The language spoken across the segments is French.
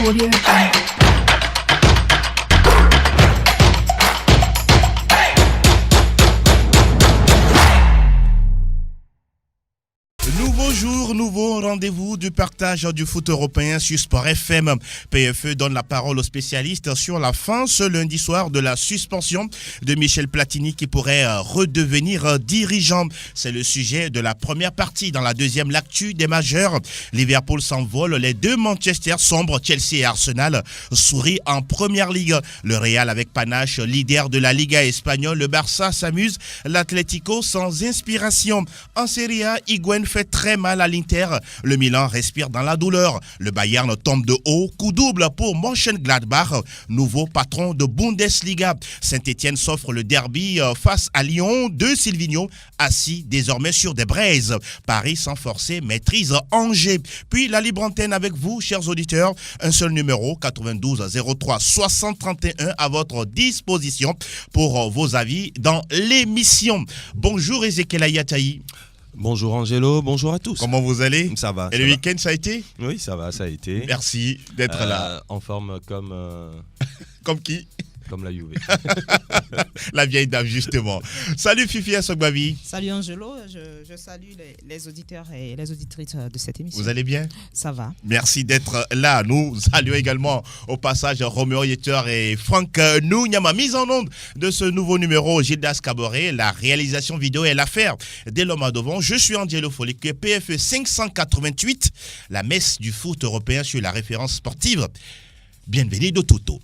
Audio Jungle. Nouveau jour, nouveau rendez-vous du partage du foot européen sur Sport FM. PFE donne la parole aux spécialistes sur la fin ce lundi soir de la suspension de Michel Platini qui pourrait redevenir dirigeant. C'est le sujet de la première partie. Dans la deuxième, l'actu des majeurs. Liverpool s'envole, les deux Manchester sombres, Chelsea et Arsenal sourient en première ligue. Le Real avec panache, leader de la Liga espagnole. Le Barça s'amuse, l'Atlético sans inspiration. En Serie A, Higuaín fait très mal à l'Inter. Le Milan respire dans la douleur. Le Bayern tombe de haut. Coup double pour Mönchengladbach, nouveau patron de Bundesliga. Saint-Etienne s'offre le derby face à Lyon. De Silvino, assis désormais sur des braises. Paris sans forcer maîtrise Angers. Puis la libre antenne avec vous, chers auditeurs. Un seul numéro, 92 03 60 31 à votre disposition pour vos avis dans l'émission. Bonjour Ezekiel Ayataï. Bonjour Angelo, bonjour à tous. Comment vous allez? Ça va. Et le week-end, ça a été? Oui, ça va, ça a été. Merci d'être là. En forme comme... Comme qui? Comme la Juve. La vieille dame, justement. Salut Fifi Assogbavi. Salut Angelo, je salue les auditeurs et les auditrices de cette émission. Vous allez bien? Ça va. Merci d'être là. Nous saluons également au passage Roméo Yetter et Franck Nounyama. Mise en onde de ce nouveau numéro, Gildas Caboret. La réalisation vidéo est l'affaire dès l'homme à devant. Je suis Angelo Folique, PFE 588, la messe du foot européen sur la référence sportive. Bienvenue de Toto.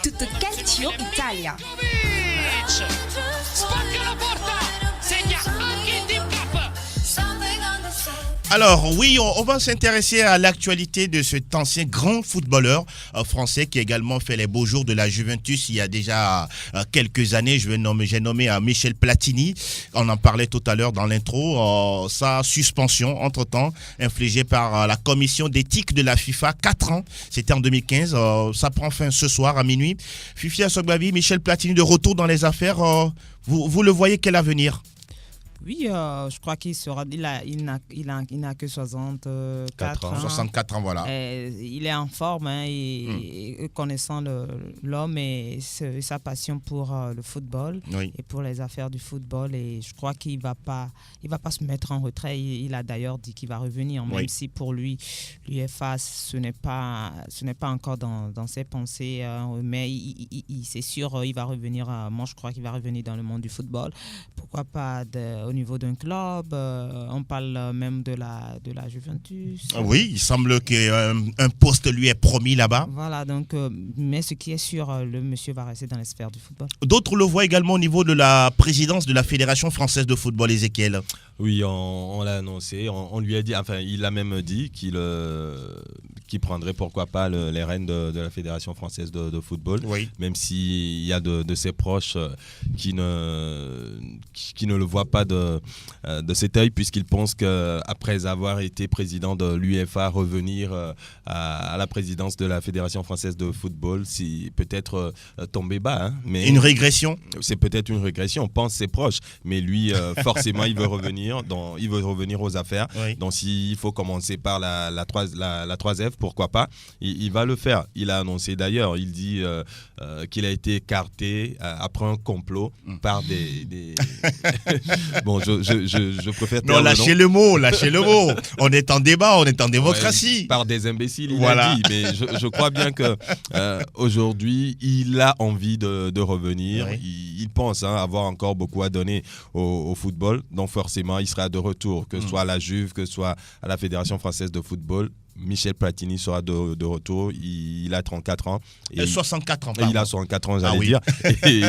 Tutto calcio Italia. Spacca la porta, segna anche il Team Cup. Alors oui, on va s'intéresser à l'actualité de cet ancien grand footballeur français qui a également fait les beaux jours de la Juventus il y a déjà quelques années. J'ai nommé Michel Platini. On en parlait tout à l'heure dans l'intro. Sa suspension, entre-temps, infligée par la commission d'éthique de la FIFA, 4 ans. C'était en 2015. Ça prend fin ce soir à minuit. Fifi Assogbavi, Michel Platini de retour dans les affaires. Vous le voyez, quel avenir? Oui, je crois qu'il sera. Il n'a que 64 ans. 64 ans, voilà. Il est en forme, hein, et connaissant l'homme et sa passion pour le football, oui, et pour les affaires du football. Et je crois qu'il va pas se mettre en retrait. Il a d'ailleurs dit qu'il va revenir, même si pour lui, l'UEFA, ce n'est pas encore dans ses pensées. Mais c'est sûr, il va revenir. Moi, je crois qu'il va revenir dans le monde du football. Pourquoi pas au niveau d'un club, on parle même de la Juventus. Oui, il semble qu'un poste lui est promis là-bas. Voilà, donc, mais ce qui est sûr, le monsieur va rester dans les sphères du football. D'autres le voient également au niveau de la présidence de la Fédération française de football, Ezekiel. Oui, on l'a annoncé, on lui a dit, enfin il a même dit qu'il prendrait pourquoi pas les rênes de la Fédération française de football, oui, même s'il y a de ses proches qui ne le voient pas de cet œil, puisqu'il pense qu'après avoir été président de l'UEFA, revenir à la présidence de la Fédération française de football, si peut-être tomber bas. Hein, mais une régression? C'est peut-être une régression, on pense ses proches, mais lui forcément il veut revenir aux affaires. Oui. Donc s'il faut commencer par la 3F, pourquoi pas, il va le faire. Il a annoncé d'ailleurs, il dit qu'il a été écarté après un complot par des... Bon, je préfère... Non, lâchez le mot. On est en débat, on est en démocratie. Ouais, par des imbéciles, il voilà. a dit. Mais je crois bien que aujourd'hui, il a envie de revenir. Oui. Il pense avoir encore beaucoup à donner au football. Donc forcément, il sera de retour, que ce soit à la Juve, que ce soit à la Fédération française de football. Michel Platini sera de retour. Il a 34 ans. Et 64 ans, pardon. Il a 64 ans, j'allais dire. Et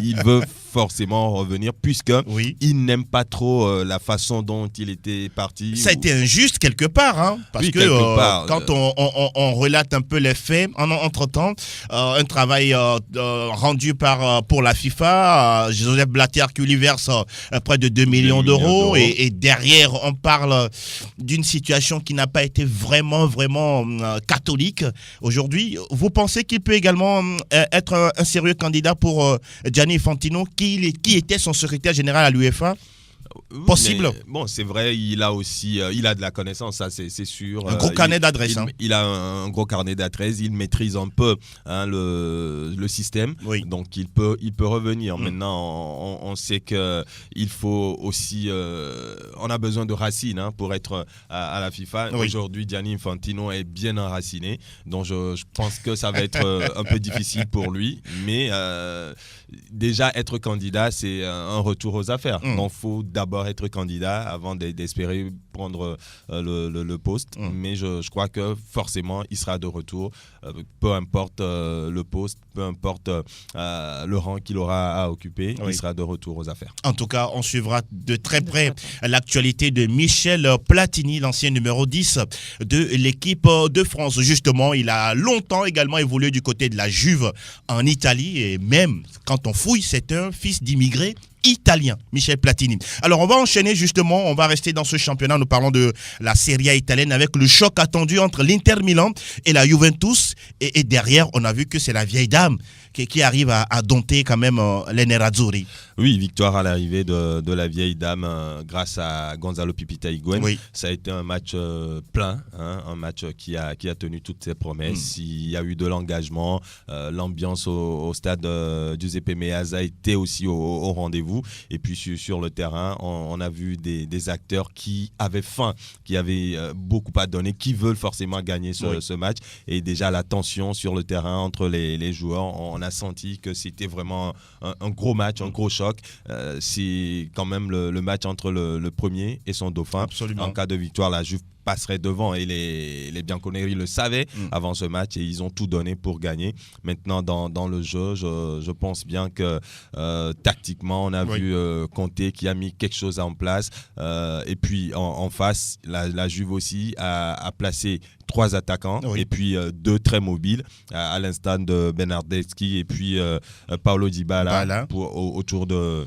il veut forcément revenir, puisque il n'aime pas trop la façon dont il était parti. Ça a été injuste quelque part, hein, parce que quand on relate un peu les faits, entre-temps, un travail rendu pour la FIFA, Joseph Blatter qui lui verse près de 2 millions d'euros, et derrière on parle d'une situation qui n'a pas été vraiment catholique aujourd'hui. Vous pensez qu'il peut également être un sérieux candidat pour Gianni Infantino, qui était son secrétaire général à l'UEFA? possible. Bon, c'est vrai, il a aussi il a de la connaissance, ça c'est sûr. Un gros carnet d'adresses. Il a un gros carnet d'adresses, il maîtrise un peu le système, donc il peut revenir. Maintenant, on sait qu'il faut aussi, on a besoin de racines pour être à la FIFA. Aujourd'hui, Gianni Infantino est bien enraciné, donc je pense que ça va être un peu difficile pour lui, mais déjà être candidat, c'est un retour aux affaires. Donc, il faut d'abord être candidat avant d'espérer prendre le poste. Mais je crois que forcément, il sera de retour, peu importe le poste, peu importe le rang qu'il aura à occuper, il sera de retour aux affaires. En tout cas, on suivra de très près l'actualité de Michel Platini, l'ancien numéro 10 de l'équipe de France. Justement, il a longtemps également évolué du côté de la Juve en Italie, et même quand on fouille, c'est un fils d'immigrés italien, Michel Platini. Alors on va enchaîner justement, on va rester dans ce championnat, nous parlons de la Serie A italienne avec le choc attendu entre l'Inter Milan et la Juventus, et derrière on a vu que c'est la vieille dame qui arrive à dompter quand même les Nerazzurri. Oui, victoire à l'arrivée de la vieille dame grâce à Gonzalo Pipita Higuaín. Ça a été un match plein, un match qui a tenu toutes ses promesses. Il y a eu de l'engagement, l'ambiance au stade Giuseppe Meazza était aussi au rendez-vous. Et puis sur le terrain, on a vu des acteurs qui avaient faim, qui avaient beaucoup à donner, qui veulent forcément gagner ce match. Et déjà la tension sur le terrain entre les joueurs, on a senti que c'était vraiment un gros match, un gros choc. C'est quand même le match entre le premier et son dauphin. Absolument. En cas de victoire, la Juve passerait devant, et les Bianconeri le savaient avant ce match, et ils ont tout donné pour gagner. Maintenant, dans le jeu, je pense bien que tactiquement, on a vu Conte qui a mis quelque chose en place, et puis en face, la Juve aussi a placé 3 attaquants et puis 2 très mobiles, à l'instar de Bernardeschi et puis Paulo Dybala autour de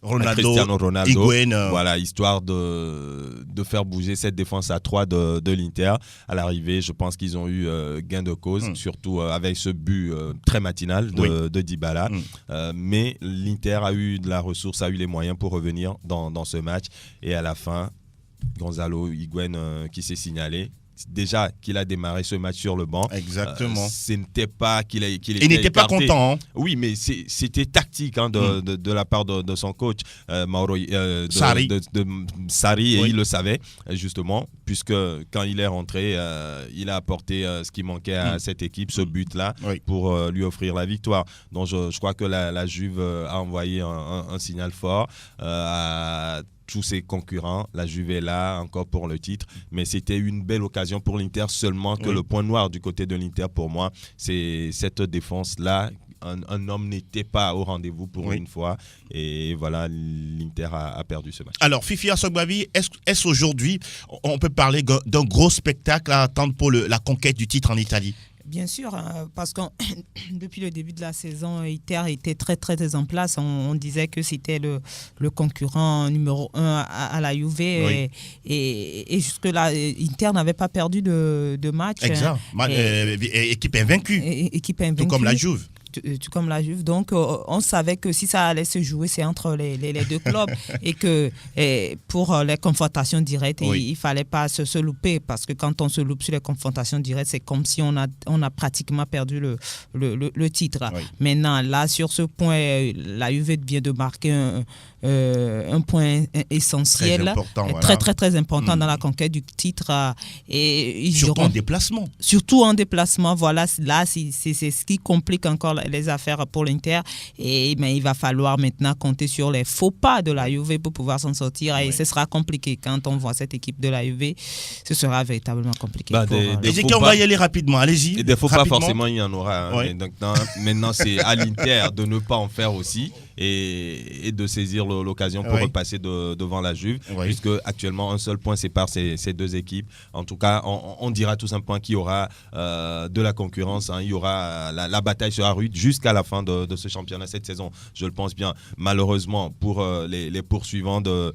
Cristiano Ronaldo, Higuaín, voilà, histoire de faire bouger cette défense à 3 de l'Inter. À l'arrivée, je pense qu'ils ont eu gain de cause, surtout avec ce but très matinal de Dybala. Mais l'Inter a eu de la ressource, a eu les moyens pour revenir dans ce match. Et à la fin, Gonzalo Higuaín qui s'est signalé. Déjà qu'il a démarré ce match sur le banc. Exactement. Ce n'était pas qu'il il n'était pas content. Hein. Oui, mais c'était tactique de la part de son coach Sarri. de Sarri, et il le savait justement, puisque quand il est rentré, il a apporté ce qui manquait à cette équipe, ce but-là, pour lui offrir la victoire. Donc je crois que la Juve a envoyé un signal fort à tous ses concurrents. La Juve est là encore pour le titre, mais c'était une belle occasion pour l'Inter, seulement que le point noir du côté de l'Inter pour moi, c'est cette défense-là. Un homme n'était pas au rendez-vous pour une fois, et voilà, l'Inter a perdu ce match. Alors Fifi Assogbavi, est-ce aujourd'hui on peut parler d'un gros spectacle à attendre pour la conquête du titre en Italie? Bien sûr, parce que depuis le début de la saison, Inter était très très en place. On disait que c'était le concurrent numéro 1 à la Juve, et jusque-là, Inter n'avait pas perdu de match. Exact. Équipe invaincue. Tout comme la Juve. Comme la Juve. Donc, on savait que si ça allait se jouer, c'est entre les deux clubs, et que pour les confrontations directes, il ne fallait pas se louper, parce que quand on se loupe sur les confrontations directes, c'est comme si on a pratiquement perdu le titre. Maintenant, là, sur ce point, la Juve vient de marquer un point essentiel, très important dans la conquête du titre. Et surtout en déplacement. Surtout en déplacement, voilà, là, c'est ce qui complique encore les affaires pour l'Inter, mais il va falloir maintenant compter sur les faux pas de la Juve pour pouvoir s'en sortir, et ce sera compliqué. Quand on voit cette équipe de la Juve, ce sera véritablement compliqué. On va y aller rapidement, allez-y. Des faux pas, forcément, il y en aura. Donc, maintenant, c'est à l'Inter de ne pas en faire aussi, et de saisir l'occasion pour repasser devant la Juve, puisque actuellement un seul point sépare ces deux équipes. En tout cas, on dira tout simplement qu'il y aura de la concurrence, il y aura la bataille sera rude jusqu'à la fin de ce championnat cette saison, je le pense bien. Malheureusement pour les poursuivants de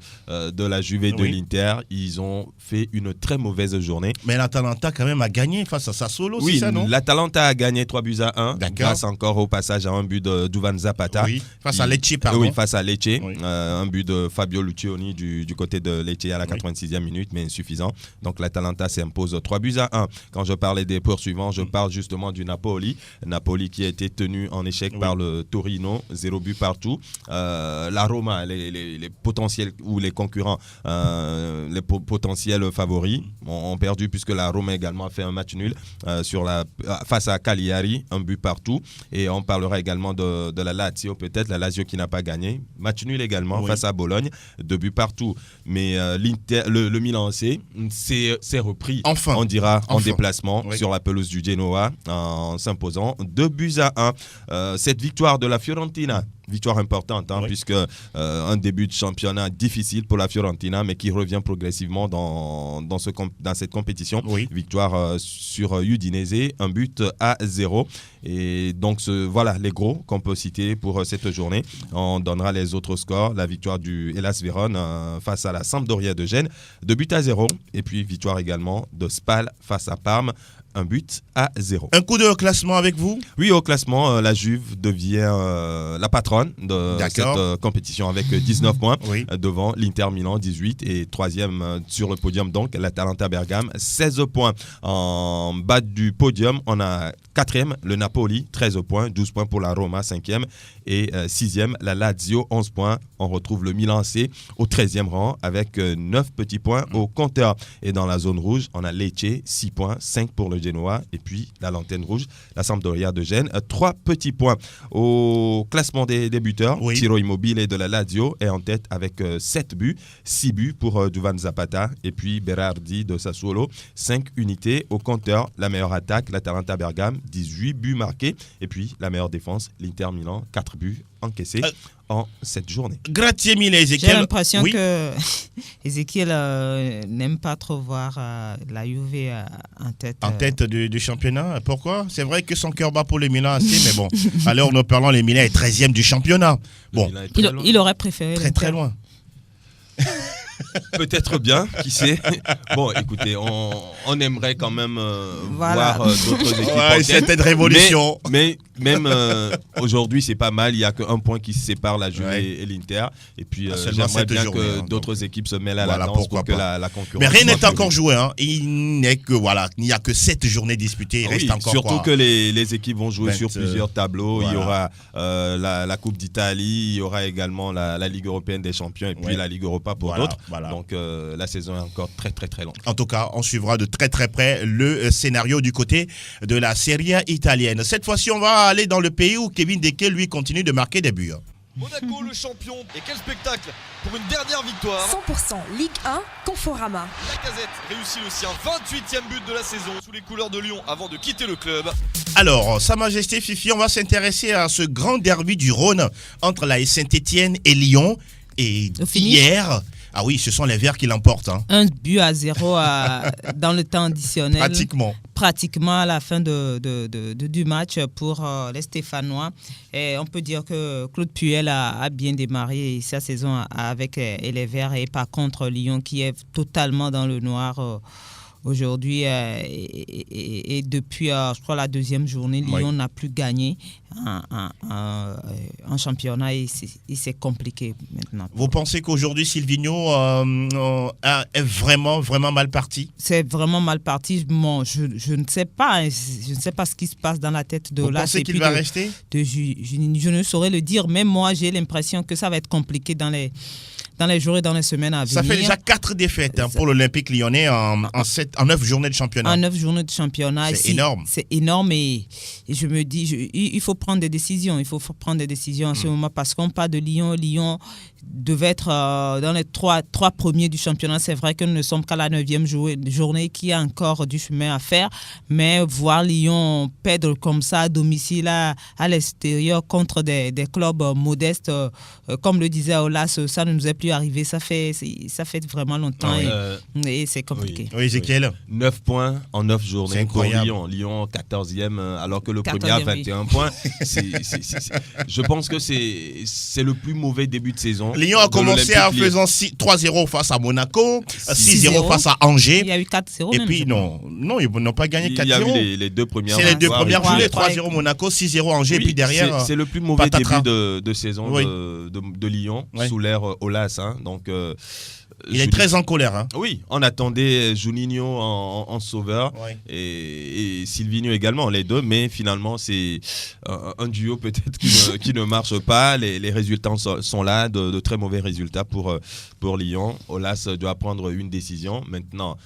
la Juve et de l'Inter, ils ont fait une très mauvaise journée. Mais l'Atalanta quand même a gagné face à Sassuolo, c'est ça, non? l'Atalanta a gagné 3-1 grâce encore au passage à un but de Duvan Zapata. Face à Lecce, pardon. Oui, face à Lecce. Oui. Un but de Fabio Lucioni du côté de Lecce à la 86e minute, mais insuffisant. Donc l'Atalanta s'impose 3-1. Quand je parlais des poursuivants, je parle justement du Napoli. Napoli qui a été tenu en échec par le Torino, 0 but partout. La Roma, les potentiels ou les concurrents, les potentiels favoris ont perdu puisque la Roma également a fait un match nul face à Cagliari, un but partout. Et on parlera également de la Lazio, peut-être la Lazio qui n'a pas gagné. Match nul également face à Bologne, 2 buts partout. Mais le Milan AC s'est repris, enfin, on dira, en déplacement sur la pelouse du Genoa en s'imposant 2-1. Cette victoire de la Fiorentina, victoire importante, puisque un début de championnat difficile pour la Fiorentina, mais qui revient progressivement dans cette compétition. Victoire sur Udinese, 1-0. Et donc, voilà les gros qu'on peut citer pour cette journée. On donnera les autres scores. La victoire du Hellas Vérone face à la Sampdoria de Gênes, 2-0. Et puis, victoire également de Spal face à Parme, 1-0. Un coup de classement avec vous? Oui, au classement, la Juve devient la patronne de cette compétition avec 19 points devant l'Inter Milan, 18, et troisième sur le podium, donc l'Atalanta Bergame, 16 points. En bas du podium, on a quatrième, le Napoli, 13 points, 12 points pour la Roma, 5e, et sixième, la Lazio, 11 points. On retrouve le Milan AC au 13e rang avec 9 petits points au compteur. Et dans la zone rouge, on a Lecce, 6 points, 5 pour le Genoa, et puis la lanterne rouge, la Sampdoria de Gênes, 3 petits points. Au classement des buteurs, Ciro Immobile de la Lazio est en tête avec 7 buts, 6 buts pour Duvan Zapata, et puis Berardi de Sassuolo, 5 unités au compteur. La meilleure attaque, l'Atalanta Bergame, 18 buts marqués, et puis la meilleure défense, l'Inter Milan, 4 buts encaissés en cette journée. Grazie mille, Ezekiel. J'ai l'impression que Ezekiel n'aime pas trop voir la Juve en tête. En tête du championnat. Pourquoi? C'est vrai que son cœur bat pour le Milan AC, mais bon, alors nous parlons, le Milan est 13e du championnat. Bon, il aurait préféré très loin. Peut-être bien, qui sait. Bon, écoutez, on aimerait quand même voir d'autres équipes en tête. C'était une révolution. Mais même aujourd'hui, c'est pas mal. Il n'y a qu'un point qui sépare la Juve et l'Inter. Et puis, j'aimerais bien que d'autres équipes se mêlent à la danse pour que la concurrence. Mais rien n'est encore joué. Il n'y a que 7 journées disputées. Il reste encore surtout que les équipes vont jouer sur plusieurs tableaux. Voilà. Il y aura la Coupe d'Italie, il y aura également la Ligue européenne des champions et puis la Ligue Europa pour d'autres. Voilà. Donc la saison est encore très très très longue. En tout cas, on suivra de très très près le scénario du côté de la Serie A italienne. Cette fois-ci, on va aller dans le pays où Kevin Deke, lui, continue de marquer des buts. Monaco, le champion. Et quel spectacle pour une dernière victoire. 100% Ligue 1, Conforama. Lacazette réussit le sien, 28e but de la saison sous les couleurs de Lyon avant de quitter le club. Alors, Sa Majesté Fifi, on va s'intéresser à ce grand derby du Rhône entre la Saint-Étienne et Lyon. Et hier... Ah oui, ce sont les Verts qui l'emportent. 1-0 dans le temps additionnel. Pratiquement à la fin du match pour les Stéphanois. Et on peut dire que Claude Puel a bien démarré sa saison avec les Verts et par contre Lyon qui est totalement dans le noir aujourd'hui et depuis, je crois, la deuxième journée, Lyon n'a plus gagné en championnat et c'est compliqué maintenant. Vous pensez qu'aujourd'hui, Silvino est vraiment mal parti? C'est vraiment mal parti. Bon, je ne sais pas. Je ne sais pas ce qui se passe dans la tête de Vous pensez qu'il va rester? Je ne saurais le dire. Même moi, j'ai l'impression que ça va être compliqué dans les jours et dans les semaines à venir. Ça fait déjà 4 défaites pour l'Olympique Lyonnais en 9 journées de championnat. En 9 journées de championnat. C'est énorme. C'est énorme et je me dis, il faut prendre des décisions. Il faut prendre des décisions en ce moment parce qu'on parle de Lyon. Lyon devait être dans les trois premiers du championnat. C'est vrai que nous ne sommes qu'à la 9e journée qui a encore du chemin à faire. Mais voir Lyon perdre comme ça à domicile, à l'extérieur contre des clubs modestes, comme le disait Olas, ça ne nous est plus arrivé. Ça fait vraiment longtemps et c'est compliqué. Oui, Ezekiel. 9 points en 9 journées. C'est incroyable. Pour Lyon 14e, alors que le premier a 21 points. Je pense que c'est le plus mauvais début de saison Lyon. Lyon a de commencé en l'Olympique Lyon. faisant 3-0 face à Monaco, 6-0 6-0 face à Il Angers. y a eu 4-0 Et même, puis, je crois. non, ils n'ont pas gagné Il y a eu 4-0. les deux premières C'est les deux victoires. premières Et puis, journées, trois. 3-0 Monaco, 6-0 Angers, oui, puis derrière. c'est le plus mauvais patatras. début de saison Oui. de Lyon Ouais. sous l'ère Aulas. Hein. Donc, Il est très en colère. Hein. Oui, on attendait Juninho en sauveur Ouais. et Silvinho également, les deux, mais finalement c'est un duo peut-être qui ne marche pas. Les résultats sont là, de très mauvais résultats pour Lyon. Aulas doit prendre une décision maintenant.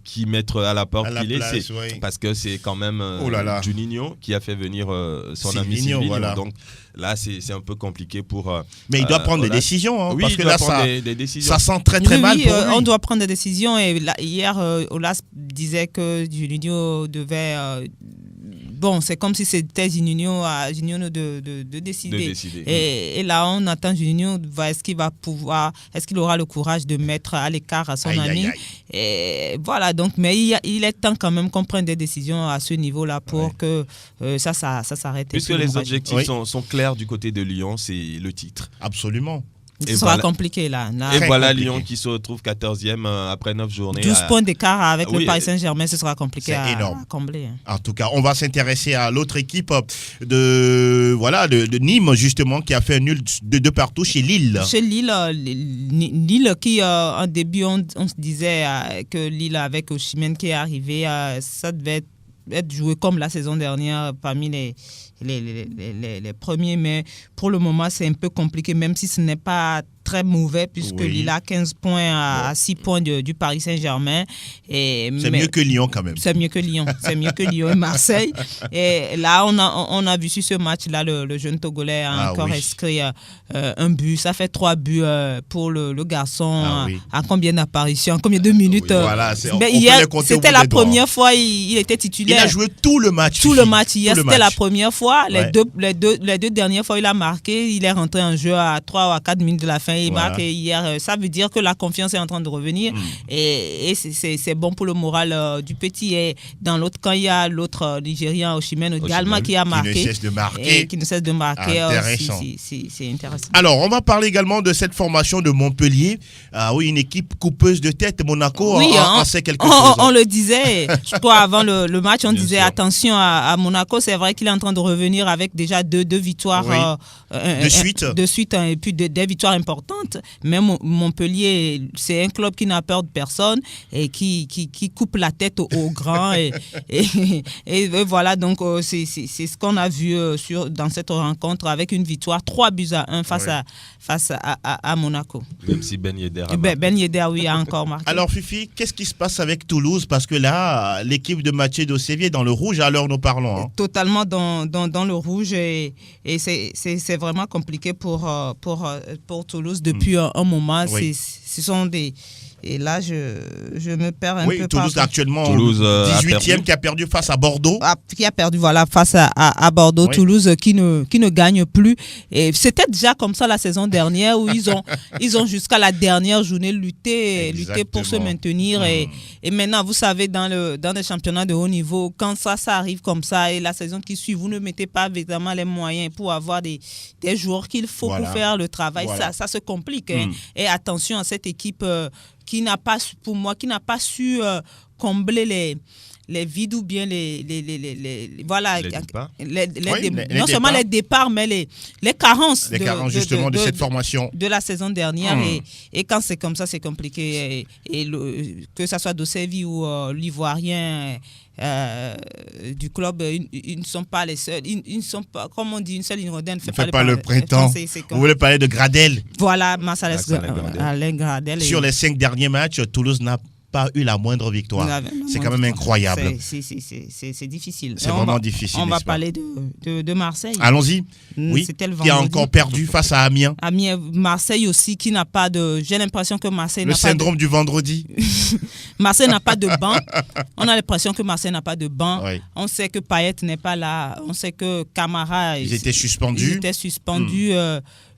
Qui mettre à la porte À la qu'il est, place, c'est oui. parce que c'est quand même Oh là là. Juninho qui a fait venir son ami Silvinho, Silvinho. voilà. Donc là c'est un peu compliqué pour. Mais il doit prendre des Aulas. décisions. Hein, Oui, parce il que doit là, prendre ça, des décisions. ça sent très très mal Oui, pour lui. on doit prendre des décisions. Et là, hier, Aulas disait que Juninho devait. Bon, c'est comme si c'était Juninho de décider. De décider. Et là, on attend Juninho. Est-ce qu'il aura le courage de mettre à l'écart à son Aïe, ami? aïe, aïe. Et voilà, donc, mais il est temps quand même qu'on prenne des décisions à ce niveau-là pour que ça s'arrête. Puisque Et puis, les objectifs Oui. sont clairs du côté de Lyon, c'est le titre. Absolument. Ce Et sera voilà. compliqué là. Et Très voilà compliqué. Lyon qui se retrouve 14e après 9 journées. 12 points d'écart avec Oui, le Paris Saint-Germain, ce sera compliqué c'est à énorme. combler. Hein. En tout cas, on va s'intéresser à l'autre équipe de Nîmes, justement, qui a fait un nul de partout chez Lille. Chez Lille, Lille qui, en début, on se disait que Lille, avec Osimhen qui est arrivé, ça devait être joué comme la saison dernière parmi les premiers. Mais pour le moment, c'est un peu compliqué, même si ce n'est pas très mauvais, puisque Oui. Lille a 15 points à 6 points du Paris Saint-Germain. C'est mieux que Lyon quand même. C'est mieux que Lyon. C'est mieux que Lyon et Marseille. Et là, on a vu sur ce match-là, le jeune Togolais a encore inscrit un but. Ça fait 3 buts pour le garçon. Ah oui. En combien d'apparitions, en combien de minutes. Oui, voilà, on Mais peut hier, les compter au c'était bout la des doigts. première fois il était titulaire. Il a joué tout le match. Tout Fifi. le match hier, Tout le c'était la match. première fois. Ouais. Les deux dernières fois, il a marqué. Il est rentré en jeu à 3 ou à 4 minutes de la fin. Il Voilà. marque. Et hier, ça veut dire que la confiance est en train de revenir. Et c'est bon pour le moral du petit. Et dans l'autre camp, il y a l'autre Nigérien, Osimhen également, qui a marqué. Qui ne cesse de marquer. Et qui ne cesse de marquer. Intéressant. C'est intéressant. Alors, on va parler également de cette formation de Montpellier. Ah oui, une équipe coupeuse de tête. Monaco Oui, en sait quelque chose. On le disait, je crois, avant le match, on Bien disait sûr. attention à Monaco. C'est vrai qu'il est en train de revenir avec déjà deux victoires Oui. De suite. Et puis des victoires importantes. Mais Montpellier, c'est un club qui n'a peur de personne et qui coupe la tête aux grands. et voilà, donc c'est ce qu'on a vu dans cette rencontre avec une victoire 3-1 face à Monaco. Même si Ben Yedder a Ben Yedder, oui, a encore marqué. Alors, Fifi, qu'est-ce qui se passe avec Toulouse? Parce que là, l'équipe de Mathieu Dosévier est dans le rouge à l'heure où nous parlons. Hein. Totalement dans le rouge et c'est vraiment compliqué pour Toulouse depuis un moment. Oui. Ce sont des... Et là, je me perds un peu. Oui, Toulouse actuellement Toulouse, a 18e perdu. qui a perdu face à Bordeaux. Qui a perdu face à Bordeaux. Oui. Toulouse qui ne gagne plus. Et c'était déjà comme ça la saison dernière où ils ont jusqu'à la dernière journée lutté pour se Exactement. maintenir. Et maintenant, vous savez, dans les championnats de haut niveau, quand ça arrive comme ça et la saison qui suit, vous ne mettez pas évidemment les moyens pour avoir des joueurs qu'il faut Voilà. pour faire le travail. Voilà. Ça se complique. Hein. Et attention à cette équipe qui n'a pas su combler les vides ou bien voilà Les départs. non seulement les départs mais les carences Les carences justement de cette formation. de la saison dernière et quand c'est comme ça c'est compliqué et que ça soit Dosevi ou l'Ivoirien du club, ils ne sont pas les seuls. Ils ne sont pas, comme on dit, une seule Inrodène ne fait pas le printemps. Vous voulez parler de Gradel? Voilà, Alain Gradel. Sur les 5 derniers matchs, Toulouse n'a pas eu la moindre victoire. C'est quand même incroyable. C'est difficile. C'est vraiment difficile. On va n'est-ce pas? parler de Marseille. Allons-y. Oui. C'était le Qui a vendredi. encore perdu face à Amiens. Marseille aussi, qui n'a pas de... J'ai l'impression que Marseille Le n'a pas syndrome du vendredi. Marseille n'a pas de banc. On a l'impression que Marseille n'a pas de banc. Oui. On sait que Payet n'est pas là. On sait que Camara... Ils étaient suspendus.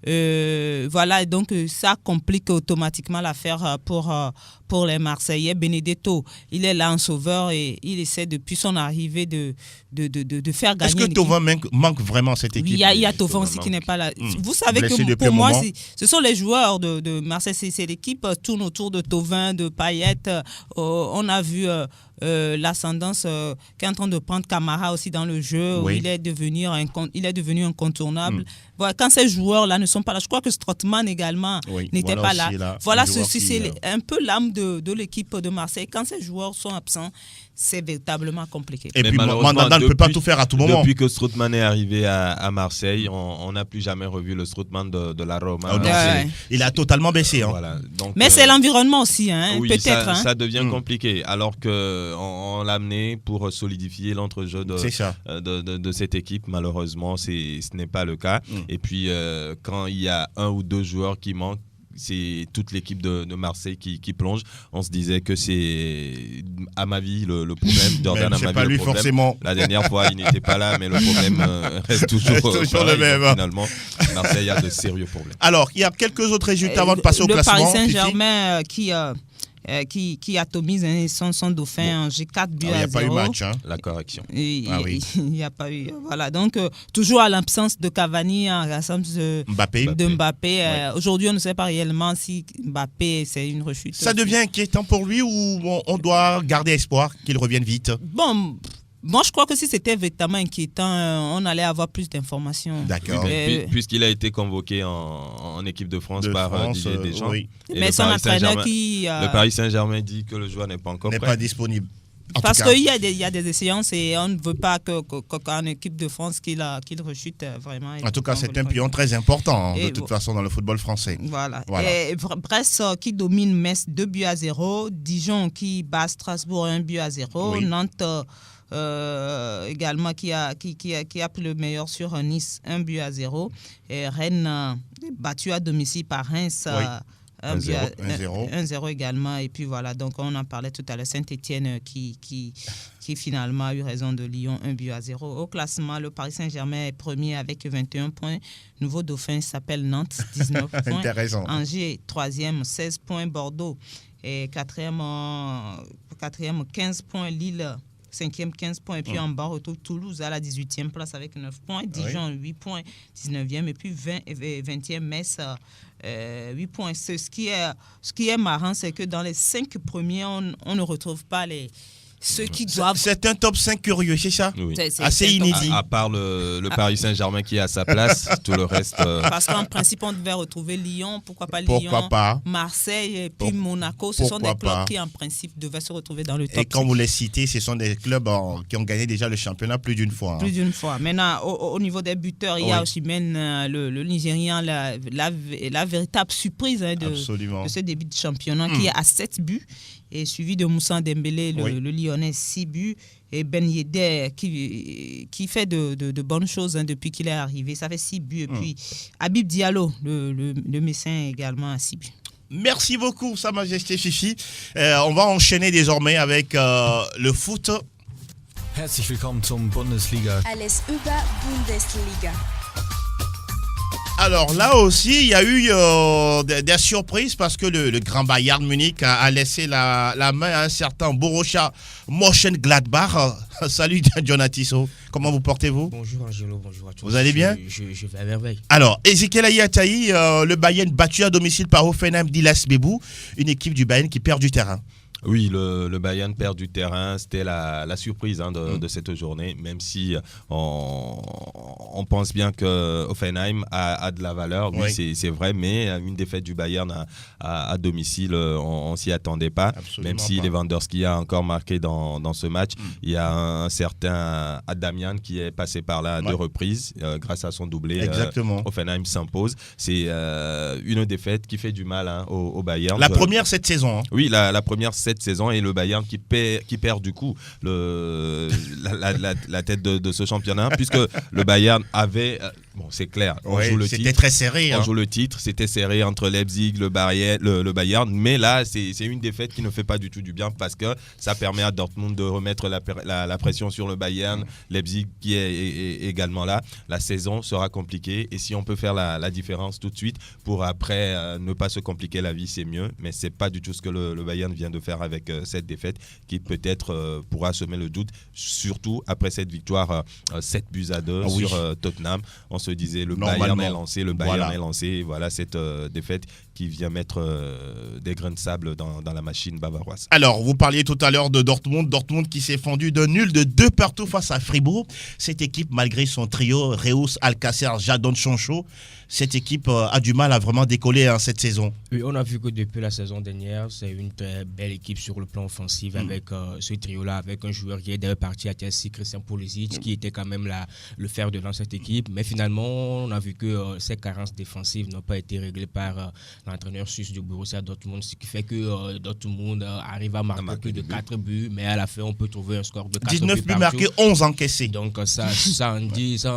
Voilà, et donc ça complique automatiquement l'affaire pour les Marseillais. Benedetto, il est là en sauveur et il essaie depuis son arrivée de faire gagner. Est-ce que Thauvin manque vraiment cette équipe? Oui, il y a Thauvin aussi qui n'est pas là. Vous savez Blessé que pour moi, moment. ce sont les joueurs de Marseille. C'est l'équipe tourne autour de Thauvin, de Payet. On a vu l'ascendance qui est en train de prendre Camara aussi dans le jeu. Oui. Où il est devenu incontournable. Voilà, quand ces joueurs-là ne sont pas là, je crois que Strootman également n'était pas là. Voilà, c'est un peu l'âme de l'équipe de Marseille. Quand ces joueurs sont absents, c'est véritablement compliqué. Et Mais puis malheureusement, Mandanda ne peut pas tout faire à tout moment. Depuis que Strootman est arrivé à Marseille, on n'a plus jamais revu le Strootman de la Roma. Ah non, il a totalement baissé. Hein. Voilà. Donc, Mais c'est l'environnement aussi, hein, oui, peut-être. Ça devient compliqué, alors qu'on l'a amené pour solidifier l'entrejeu de cette équipe. Malheureusement, ce n'est pas le cas. Et puis, quand il y a un ou deux joueurs qui manquent, c'est toute l'équipe de Marseille qui plonge. On se disait que c'est, à ma vie, le problème. Jordan, à ma vie, le problème. Forcément. La dernière fois, il n'était pas là, mais le problème reste toujours le même. Donc, finalement, Marseille a de sérieux problèmes. Alors, il y a quelques autres résultats avant de passer au classement. Le Paris Saint-Germain qui atomise son dauphin en G4 buts à 0. Il n'y a pas eu match. Hein. La correction. Il n'y a pas eu. Voilà, donc toujours à l'absence de Cavani, en l'absence de Mbappé. Aujourd'hui, on ne sait pas réellement si Mbappé, c'est une rechute. Ça devient inquiétant pour lui ou on doit garder espoir qu'il revienne vite? Bon, moi, je crois que si c'était véritablement inquiétant, on allait avoir plus d'informations. D'accord. Puisqu'il a été convoqué en équipe de France par Didier Deschamps. Oui. Mais son entraîneur le Paris Saint-Germain dit que le joueur n'est pas encore prêt. N'est pas disponible. Parce qu'il y a des séances et on ne veut pas qu'en équipe de France qu'il rechute vraiment. En tout cas, c'est un pion très important de toute façon dans le football français. Voilà. Et Brest qui domine Metz 2 buts à 0. Dijon qui bat Strasbourg 1 but à 0. Oui. Nantes également qui a pris le meilleur sur Nice 1 but à 0. Et Rennes battu à domicile par Reims. 1-0 également. Et puis voilà, donc on en parlait tout à l'heure. Saint-Etienne qui finalement a eu raison de Lyon 1 but à 0. Au classement, le Paris Saint-Germain est premier avec 21 points. Nouveau dauphin s'appelle Nantes, 19 points. Intéressant. Angers, 3e, 16 points. Bordeaux et 4e, 15 points. Lille, 5e, 15 points. Et puis en bas, on retrouve Toulouse à la 18e place avec 9 points. Dijon, 8 points, 19e. Et puis 20e, Metz, 8 points. Ce qui est marrant, c'est que dans les 5 premiers, on ne retrouve pas ceux qui doivent... C'est un top 5 curieux, c'est ça? Oui. C'est assez inédit. À part le Paris Saint-Germain qui est à sa place, tout le reste... Parce qu'en principe, on devait retrouver Lyon, pourquoi pas Lyon, Marseille et puis Monaco. Ce sont des clubs qui, en principe, devaient se retrouver dans le top 5. Et quand vous les citez, ce sont des clubs qui ont gagné déjà le championnat plus d'une fois. Plus d'une fois. Maintenant, au niveau des buteurs, il y a aussi même le Nigérian, la véritable surprise de ce début de championnat qui est à 7 buts. Et suivi de Moussa Dembélé, le Lyonnais, 6 buts. Et Ben Yedder, qui fait de bonnes choses depuis qu'il est arrivé. Ça fait 6 buts. Et puis, Habib Diallo, le Messin également, à 6 buts. Merci beaucoup, Sa Majesté Fifi. On va enchaîner désormais avec le foot. Herzlich willkommen zum Bundesliga. Alles über Bundesliga. Alors là aussi, il y a eu des surprises parce que le grand Bayern Munich a laissé la main à un certain Borussia Mönchengladbach. Salut Jonathan, comment vous portez-vous? Bonjour Angelo, bonjour à tous. Vous allez bien? Je vais à merveille. Alors, Ezekiel Ayataï, le Bayern battu à domicile par Hoffenheim d'Ilas Bebou, une équipe du Bayern qui perd du terrain. Oui, le Bayern perd du terrain. C'était la surprise de cette journée, même si on pense bien que Hoffenheim a de la valeur. Oui, c'est vrai, mais une défaite du Bayern à domicile, on ne s'y attendait pas. Absolument même si pas. Lewandowski a encore marqué dans ce match. Il y a un certain Adamian qui est passé par là à 2 reprises. Grâce à son doublé, Hoffenheim s'impose. C'est une défaite qui fait du mal au Bayern. La première cette saison. Oui, la première cette saison, et le Bayern qui perd du coup la tête de ce championnat, puisque le Bayern avait bon, c'est clair. C'était très serré. On joue le titre, c'était serré entre Leipzig, le Bayern, mais là, c'est une défaite qui ne fait pas du tout du bien parce que ça permet à Dortmund de remettre la pression sur le Bayern, Leipzig qui est également là. La saison sera compliquée et si on peut faire la différence tout de suite pour après ne pas se compliquer la vie, c'est mieux, mais c'est pas du tout ce que le Bayern vient de faire avec cette défaite qui peut-être pourra semer le doute, surtout après cette victoire 7-2 sur Tottenham. On se disait le Bayern est lancé, et voilà cette défaite qui vient mettre des grains de sable dans la machine bavaroise. Alors, vous parliez tout à l'heure de Dortmund qui s'est fendu de nul de 2-2 face à Fribourg. Cette équipe, malgré son trio, Reus, Alcacer, Jadon Sancho, cette équipe a du mal à vraiment décoller cette saison. Oui, on a vu que depuis la saison dernière, c'est une très belle équipe sur le plan offensif avec ce trio-là, avec un joueur qui est d'ailleurs parti à Chelsea, Christian Pulisic, qui était quand même le fer de lance de cette équipe. Mais finalement, on a vu que ces carences défensives n'ont pas été réglées par l'entraîneur suisse du Borussia Dortmund, ce qui fait que Dortmund arrive à marquer plus de 4 buts, mais à la fin, on peut trouver un score de 4 19 buts buts marqués, 11 encaissés. Donc ça en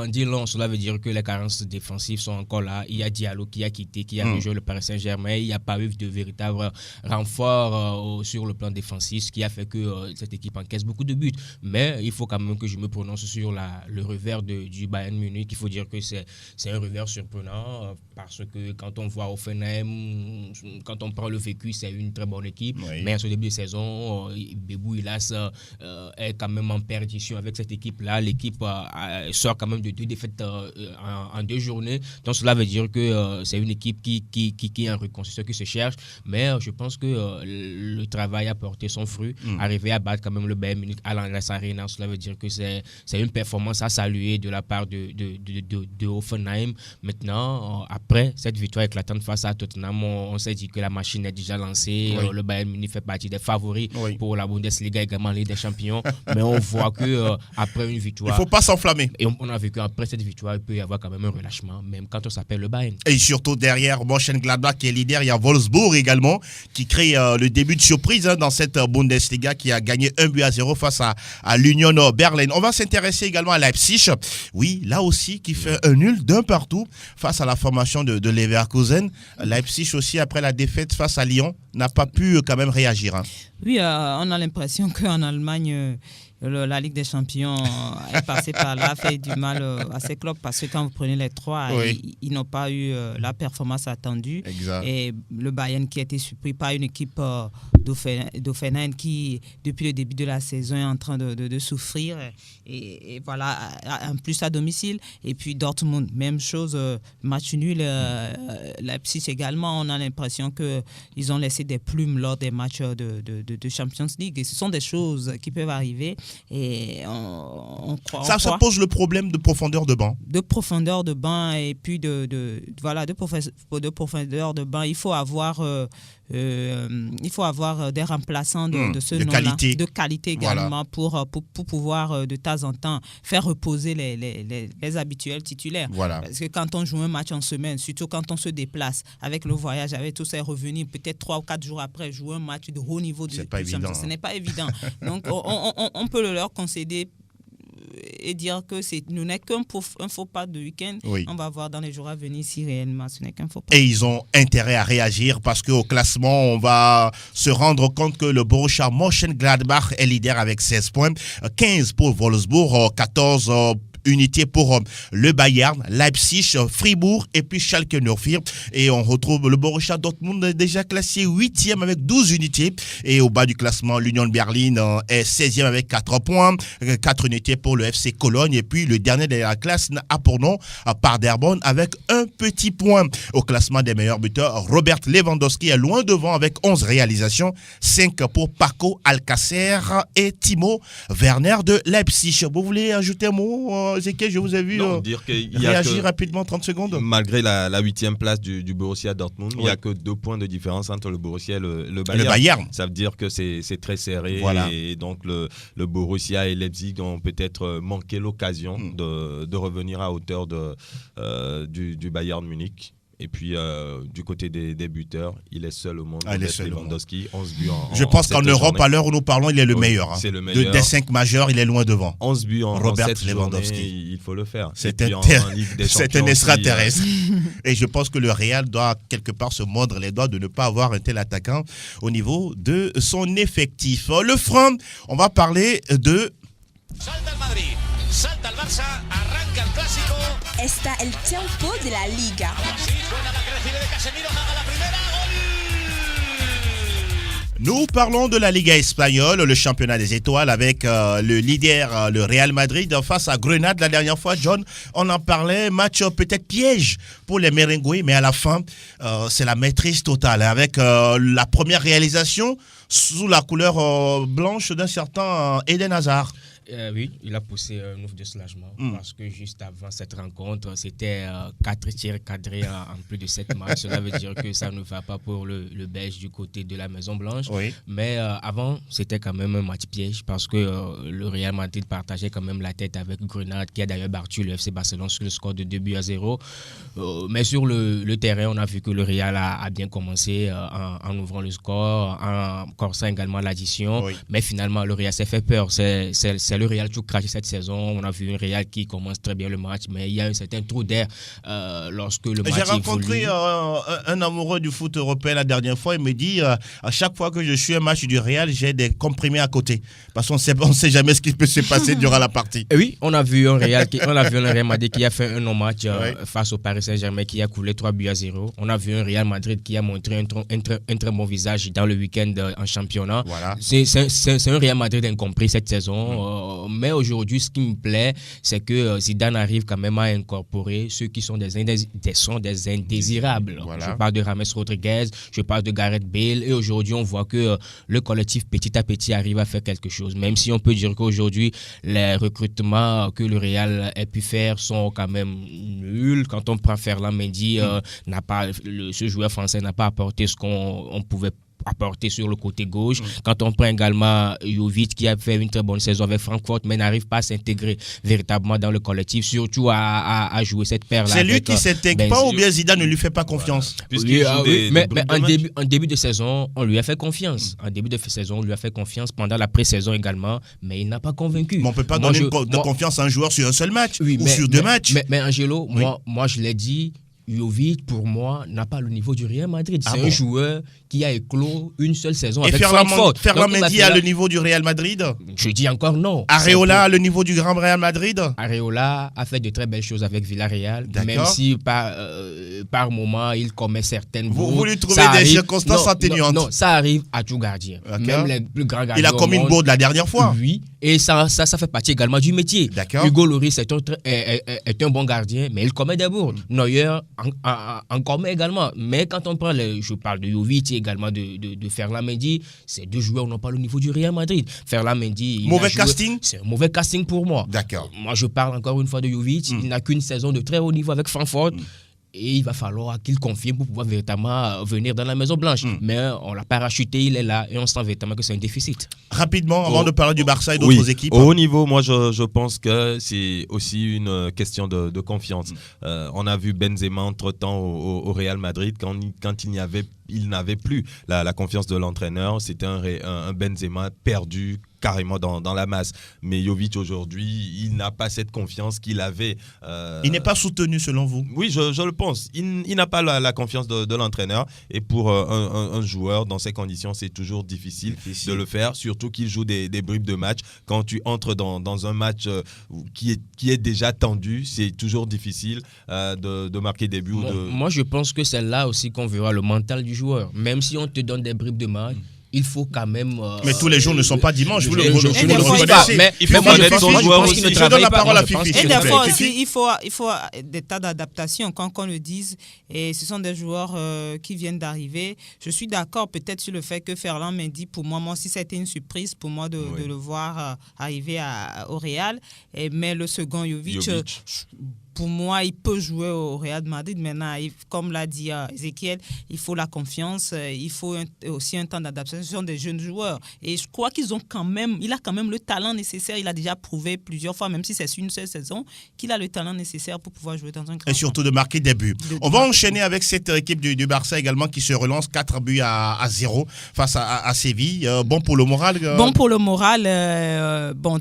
dit long. Cela veut dire que les carences défensives sont encore là. Il y a Diallo qui a quitté, qui a rejoint le Paris Saint-Germain. Il n'y a pas eu de véritable renfort sur le plan défensif, ce qui a fait que cette équipe encaisse beaucoup de buts. Mais il faut quand même que je me prononce sur le revers du Bayern Munich. Il faut dire que c'est un revers surprenant parce que quand on voit Hoffenheim, quand on prend le vécu, c'est une très bonne équipe. Oui. Mais en ce début de saison, Bebou Ilas est quand même en perdition avec cette équipe-là. L'équipe sort quand même de 2 défaites en 2 journées. Donc cela veut dire que c'est une équipe qui est en reconstruction, qui se cherche. Mais je pense que le travail a porté son fruit. Arriver à battre quand même le Bayern Munich à l'Allianz Arena, cela veut dire que c'est une performance à saluer de la part de Hoffenheim. Maintenant, après cette victoire éclatante face à Tottenham, on s'est dit que la machine est déjà lancée. Oui. Le Bayern Munich fait partie des favoris pour la Bundesliga, également Ligue des Champions. Mais on voit que après une victoire, il ne faut pas s'enflammer. Et on a vu qu'après cette victoire, il peut y avoir quand même un relâchement, même quand on s'appelle le Bayern. Et surtout derrière Mönchengladbach qui est leader, il y a Wolfsburg également qui crée le début de surprise dans cette Bundesliga qui a gagné 1-0 face à l'Union Berlin. On va s'intéresser également à Leipzig. Oui, là aussi qui fait un nul d'un partout face à la formation de Leverkusen. Leipzig aussi après la défaite face à Lyon n'a pas pu quand même réagir. Oui, on a l'impression qu'en Allemagne, la Ligue des Champions est passée par là, fait du mal à ces clubs parce que quand vous prenez les 3, ils n'ont pas eu la performance attendue. Exact. Et le Bayern qui a été surpris par une équipe d'Hoffenheim qui, depuis le début de la saison, est en train de souffrir. Et voilà, en plus à domicile. Et puis Dortmund, même chose, match nul. Leipzig également, on a l'impression qu'ils ont laissé des plumes lors des matchs de Champions League. Et ce sont des choses qui peuvent arriver. Et on croit. Ça pose le problème de profondeur de banc. De profondeur de banc et puis de profondeur de banc. Il faut avoir des remplaçants de ce nom-là. De qualité également pour pouvoir de temps en temps faire reposer les habituels titulaires. Voilà. Parce que quand on joue un match en semaine, surtout quand on se déplace avec le voyage, avec tous ces revenus, peut-être 3 ou 4 jours après, jouer un match de haut niveau, ce n'est pas évident. Donc on peut le leur concéder et dire que nous n'est qu'un faux pas de week-end. Oui. On va voir dans les jours à venir si réellement ce n'est qu'un faux pas. Et ils ont intérêt à réagir parce qu'au classement, on va se rendre compte que le Borussia Mönchengladbach est leader avec 16 points, 15 pour Wolfsburg, 14 unités pour le Bayern, Leipzig, Fribourg et puis Schalke 04. Et on retrouve le Borussia Dortmund déjà classé 8e avec 12 unités. Et au bas du classement, l'Union Berlin est 16e avec 4 points, 4 unités pour le FC Cologne. Et puis le dernier de la classe a pour nom Paderborn avec un petit point. Au classement des meilleurs buteurs, Robert Lewandowski est loin devant avec 11 réalisations, 5 pour Paco Alcacer et Timo Werner de Leipzig. Vous voulez ajouter un mot, Ezekiel, je vous ai vu réagir rapidement, 30 secondes. Malgré la 8e place du Borussia Dortmund, il n'y a que 2 points de différence entre le Borussia et le Bayern. Ça veut dire que c'est très serré. Voilà. Et donc le Borussia et Leipzig ont peut-être manqué l'occasion de revenir à hauteur du Bayern Munich. Et puis, du côté des buteurs, il est seul au monde. Il est seul au monde. Lewandowski, 11 buts en Je pense qu'en 7 Europe, journées. à l'heure où nous parlons, il est le meilleur. C'est le meilleur. Des 5 majeurs, il est loin devant. 11 buts en Robert 7 Lewandowski. journées, il faut le faire. C'est Et puis un en Ligue des c'est Champions un aussi, extraterrestre. Et je pense que le Real doit quelque part se mordre les doigts de ne pas avoir un tel attaquant au niveau de son effectif. Le franc, on va parler de... Salta el Madrid, salta el Barça, arranca el clásico. Está el tiempo de la Liga. Sí, suena la que recibe de Casemiro, haga la primera, gol. Nous parlons de la Liga espagnole, le championnat des étoiles avec le leader, le Real Madrid, face à Grenade. La dernière fois, John, on en parlait, match peut-être piège pour les Merengues, mais à la fin, c'est la maîtrise totale avec la première réalisation sous la couleur blanche d'un certain Eden Hazard. Oui, il a poussé un ouf de soulagement parce que juste avant cette rencontre, c'était 4 tirs cadrés en plus de 7 matchs. Cela veut dire que ça ne va pas pour le Belge du côté de la Maison Blanche. Oui. Mais avant, c'était quand même un match piège parce que le Real Madrid partageait quand même la tête avec Grenade, qui a d'ailleurs battu le FC Barcelone sur le score de 2-0. Mais sur le terrain, on a vu que le Real a bien commencé en ouvrant le score, en corçant également l'addition. Oui. Mais finalement, le Real s'est fait peur. C'est le Real tout craché cette saison. On a vu un Real qui commence très bien le match, mais il y a un certain trou d'air lorsque le match évolue. J'ai rencontré un amoureux du foot européen la dernière fois. Il me dit à chaque fois que je suis un match du Real, j'ai des comprimés à côté. Parce qu'on ne sait jamais ce qui peut se passer durant la partie. Et oui, on a vu un Real Madrid qui a fait un non-match face au Paris Saint-Germain, qui a coulé 3-0. On a vu un Real Madrid qui a montré un très bon visage dans le week-end en championnat. Voilà. C'est un Real Madrid incompris cette saison. Mais aujourd'hui, ce qui me plaît, c'est que Zidane arrive quand même à incorporer ceux qui sont des indésirables. Voilà. Je parle de James Rodriguez, je parle de Gareth Bale. Et aujourd'hui, on voit que le collectif, petit à petit, arrive à faire quelque chose. Même si on peut dire qu'aujourd'hui, les recrutements que le Real a pu faire sont quand même nuls. Quand on prend Ferland Mendy, ce joueur français n'a pas apporté ce qu'on pouvait apporté sur le côté gauche. Quand on prend également Jovic qui a fait une très bonne saison avec Francfort mais n'arrive pas à s'intégrer véritablement dans le collectif, surtout à jouer cette paire-là. C'est lui qui ne s'intègre pas ou bien Zidane ne lui fait pas confiance? Mais en début de saison, on lui a fait confiance. En début de saison, on lui a fait confiance pendant la pré-saison également, mais il n'a pas convaincu. Mais on ne peut pas donner de confiance à un joueur sur un seul match ou sur 2 matchs. Mais Angelo, moi je l'ai dit, Jovic, pour moi, n'a pas le niveau du Real Madrid. C'est un joueur qui a éclos une seule saison avec Francfort. Ferland Mendy a le niveau du Real Madrid? Je dis encore non. Areola a le niveau du Grand Real Madrid? Areola a fait de très belles choses avec Villarreal, même si par moment, il commet certaines fautes. Vous lui trouvez des circonstances atténuantes? Non, ça arrive à tout gardien. Même les plus grands gardiens. Il a commis une bourde la dernière fois? Oui, et ça fait partie également du métier. Hugo Lloris est un bon gardien, mais il commet des bourdes. Neuer en commet également. Mais quand on prend, je parle de Jovic et également de Ferland Mendy, ces 2 joueurs n'ont pas le niveau du Real Madrid. Ferland Mendy, mauvais casting? C'est un mauvais casting pour moi. D'accord. Moi, je parle encore une fois de Jovic. Il n'a qu'une saison de très haut niveau avec Francfort. Et il va falloir qu'il confirme pour pouvoir véritablement venir dans la Maison Blanche. Mais on l'a parachuté, il est là et on sent véritablement que c'est un déficit. Rapidement, avant de parler du Barça et d'autres équipes. Au haut niveau, moi je pense que c'est aussi une question de confiance. On a vu Benzema entre-temps au Real Madrid quand il n'avait plus la confiance de l'entraîneur. C'était un Benzema perdu carrément dans la masse. Mais Jovic aujourd'hui, il n'a pas cette confiance qu'il avait. Il n'est pas soutenu selon vous? Oui, je le pense. Il n'a pas la confiance de l'entraîneur. Et pour un joueur, dans ces conditions, c'est toujours difficile de le faire. Surtout qu'il joue des bribes de match. Quand tu entres dans un match qui est déjà tendu, c'est toujours difficile de marquer des buts. Moi, je pense que c'est là aussi qu'on verra le mental du joueur. Même si on te donne des bribes de match, il faut quand même... mais tous les jours ne sont pas dimanche, vous le reconnaissez. Mais il faut connaître son joueur aussi. Je donne la parole à Fifi. Et des fois aussi, il faut des tas d'adaptations, quand on le dise. Et ce sont des joueurs qui viennent d'arriver. Je suis d'accord peut-être sur le fait que Ferland Mendy, pour moi aussi, ça a été une surprise pour moi de le voir arriver au Real. Mais le second, Jovic pour moi, il peut jouer au Real Madrid. Maintenant, comme l'a dit Ezekiel, il faut la confiance, il faut aussi un temps d'adaptation. Ce sont des jeunes joueurs. Et je crois il a quand même le talent nécessaire. Il a déjà prouvé plusieurs fois, même si c'est une seule saison, qu'il a le talent nécessaire pour pouvoir jouer dans un grand. Et surtout de marquer des buts. On va enchaîner avec cette équipe du Barça également qui se relance 4 buts à 0 face à Séville. Bon pour le moral. Bon pour le moral.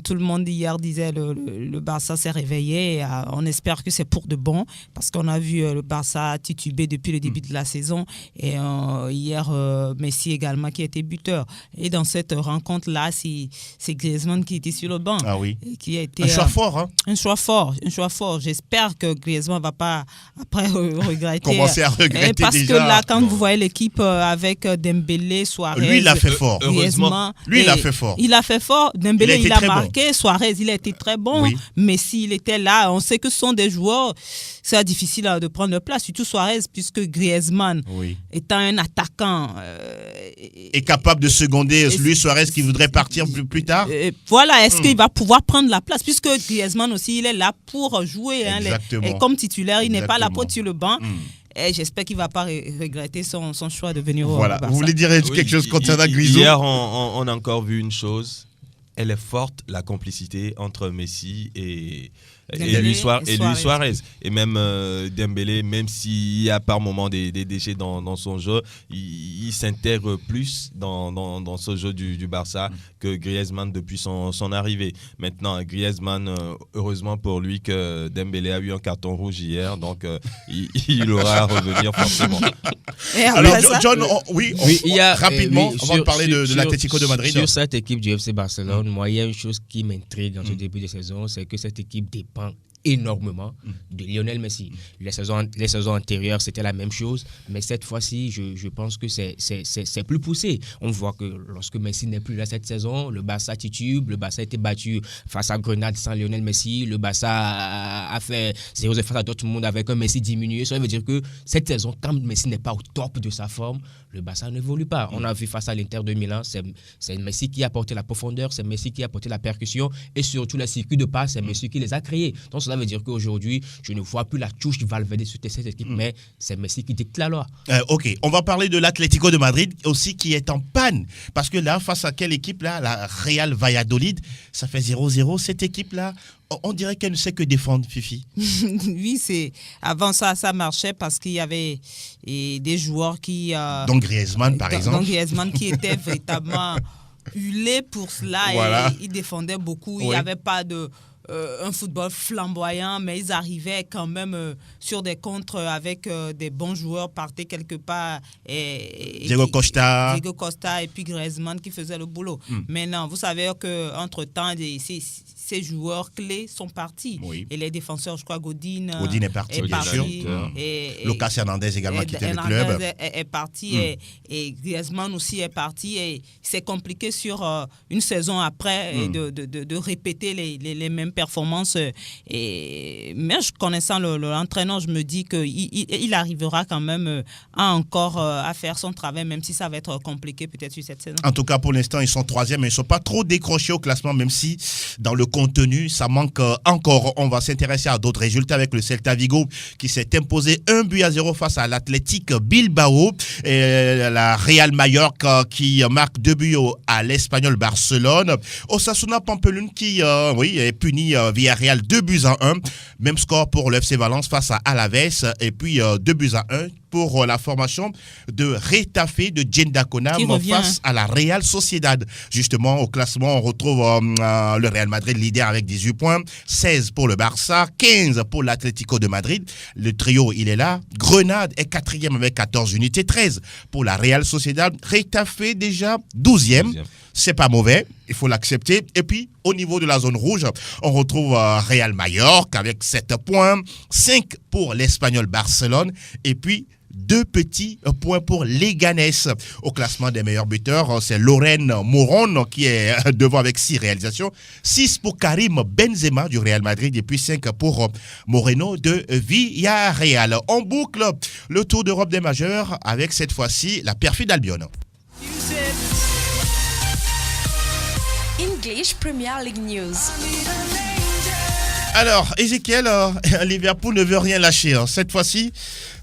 Tout le monde hier disait le Barça s'est réveillé. On espère que c'est pour de bon parce qu'on a vu le Barça tituber depuis le début de la saison. Et hier, Messi également qui était buteur. Et dans cette rencontre-là, c'est Griezmann qui était sur le banc. Ah oui. Qui a été, un choix fort. Hein? Un choix fort. J'espère que Griezmann ne va pas après regretter. Commencer à regretter parce déjà. Que là, quand vous voyez l'équipe avec Dembélé, Suarez... Lui, il a fait fort. Griezmann, lui, il a fait fort. Il a fait fort. Dembélé, il a marqué. Bon. Suarez, il a été très bon. Oui. Messi, il était là. On sait que ce sont des joueurs... C'est difficile de prendre leur place, surtout Suarez, puisque Griezmann, étant un attaquant... est capable de seconder lui, Suarez, qui voudrait partir plus tard. Voilà, est-ce qu'il va pouvoir prendre la place, puisque Griezmann aussi, il est là pour jouer. Et comme titulaire, il n'est pas là pour être sur le banc. Et j'espère qu'il ne va pas regretter son choix de venir au Barça. Vous voulez dire quelque chose concernant Grisou? Hier, on a encore vu une chose. Elle est forte, la complicité entre Messi et Luis Suarez. Et même Dembélé, même s'il y a par moments des déchets dans son jeu, il s'intègre plus dans ce jeu du Barça que Griezmann depuis son arrivée. Maintenant, Griezmann, heureusement pour lui que Dembélé a eu un carton rouge hier, donc il aura à revenir forcément. Alors, John, rapidement, on va parler de l'Atlético de Madrid. Sur cette équipe du FC Barcelone, moi, il y a une chose qui m'intrigue dans ce début de saison, c'est que cette équipe dépend énormément de Lionel Messi. Les saisons antérieures, c'était la même chose, mais cette fois-ci, je pense que c'est plus poussé. On voit que lorsque Messi n'est plus là cette saison, le Barça titube, le Barça a été battu face à Grenade sans Lionel Messi, le Barça a fait 0-0 face à Dortmund avec un Messi diminué. Ça veut dire que cette saison, quand Messi n'est pas au top de sa forme, le Barça n'évolue pas. On a vu face à l'Inter de Milan, c'est Messi qui a apporté la profondeur, c'est Messi qui a apporté la percussion et surtout les circuits de passe, c'est Messi qui les a créés. Donc cela veut dire qu'aujourd'hui, je ne vois plus la touche Valverde sur cette équipe, mais c'est Messi qui dicte la loi. Ok, on va parler de l'Atlético de Madrid aussi qui est en panne. Parce que là, face à quelle équipe là? La Real Valladolid, ça fait 0-0 cette équipe-là. On dirait qu'elle ne sait que défendre, Fifi. Oui, avant ça marchait parce qu'il y avait des joueurs qui... Donc Griezmann, par exemple. Donc Griezmann qui était véritablement huilé pour cela. Voilà. Et il défendait beaucoup. Oui. Il n'y avait pas un football flamboyant, mais ils arrivaient quand même sur des contres avec des bons joueurs, partaient quelque part. Diego Costa et puis Griezmann qui faisait le boulot. Maintenant, vous savez qu'entre-temps, ces joueurs clés sont partis. Oui. Et les défenseurs, je crois, Godin est parti, bien sûr. Lucas Hernandez également quitté le club. Est parti et Griezmann aussi est parti. Et c'est compliqué sur une saison après de répéter les mêmes performances. Mais connaissant l'entraîneur, je me dis qu'il arrivera quand même à faire son travail, même si ça va être compliqué peut-être sur cette saison. En tout cas, pour l'instant, ils sont 3e, mais ils ne sont pas trop décrochés au classement, même si dans le contenu, ça manque encore. On va s'intéresser à d'autres résultats avec le Celta Vigo qui s'est imposé 1-0 face à l'Athletic Bilbao. Et la Real Mallorca qui marque 2 buts à l'Espagnol Barcelone. Osasuna Pampelune qui est puni Villarreal 2-1. Même score pour le FC Valence face à Alaves. Et puis 2-1 pour la formation de Retafe de Gendaconam face à la Real Sociedad. Justement, au classement, on retrouve le Real Madrid leader avec 18 points, 16 pour le Barça, 15 pour l'Atlético de Madrid. Le trio, il est là. Grenade est 4e avec 14 unités, 13 pour la Real Sociedad. Retafe déjà 12e. C'est pas mauvais, il faut l'accepter. Et puis, au niveau de la zone rouge, on retrouve Real Mallorca avec 7 points, 5 pour l'Espagnol Barcelone, et puis 2 petits points pour Leganés. Au classement des meilleurs buteurs, c'est Loren Moron qui est devant avec 6 réalisations. 6 pour Karim Benzema du Real Madrid et puis 5 pour Moreno de Villarreal. On boucle le Tour d'Europe des majeurs avec cette fois-ci la perfide Albion. English Premier League News. Alors, Ezekiel, Liverpool ne veut rien lâcher. Hein. Cette fois-ci,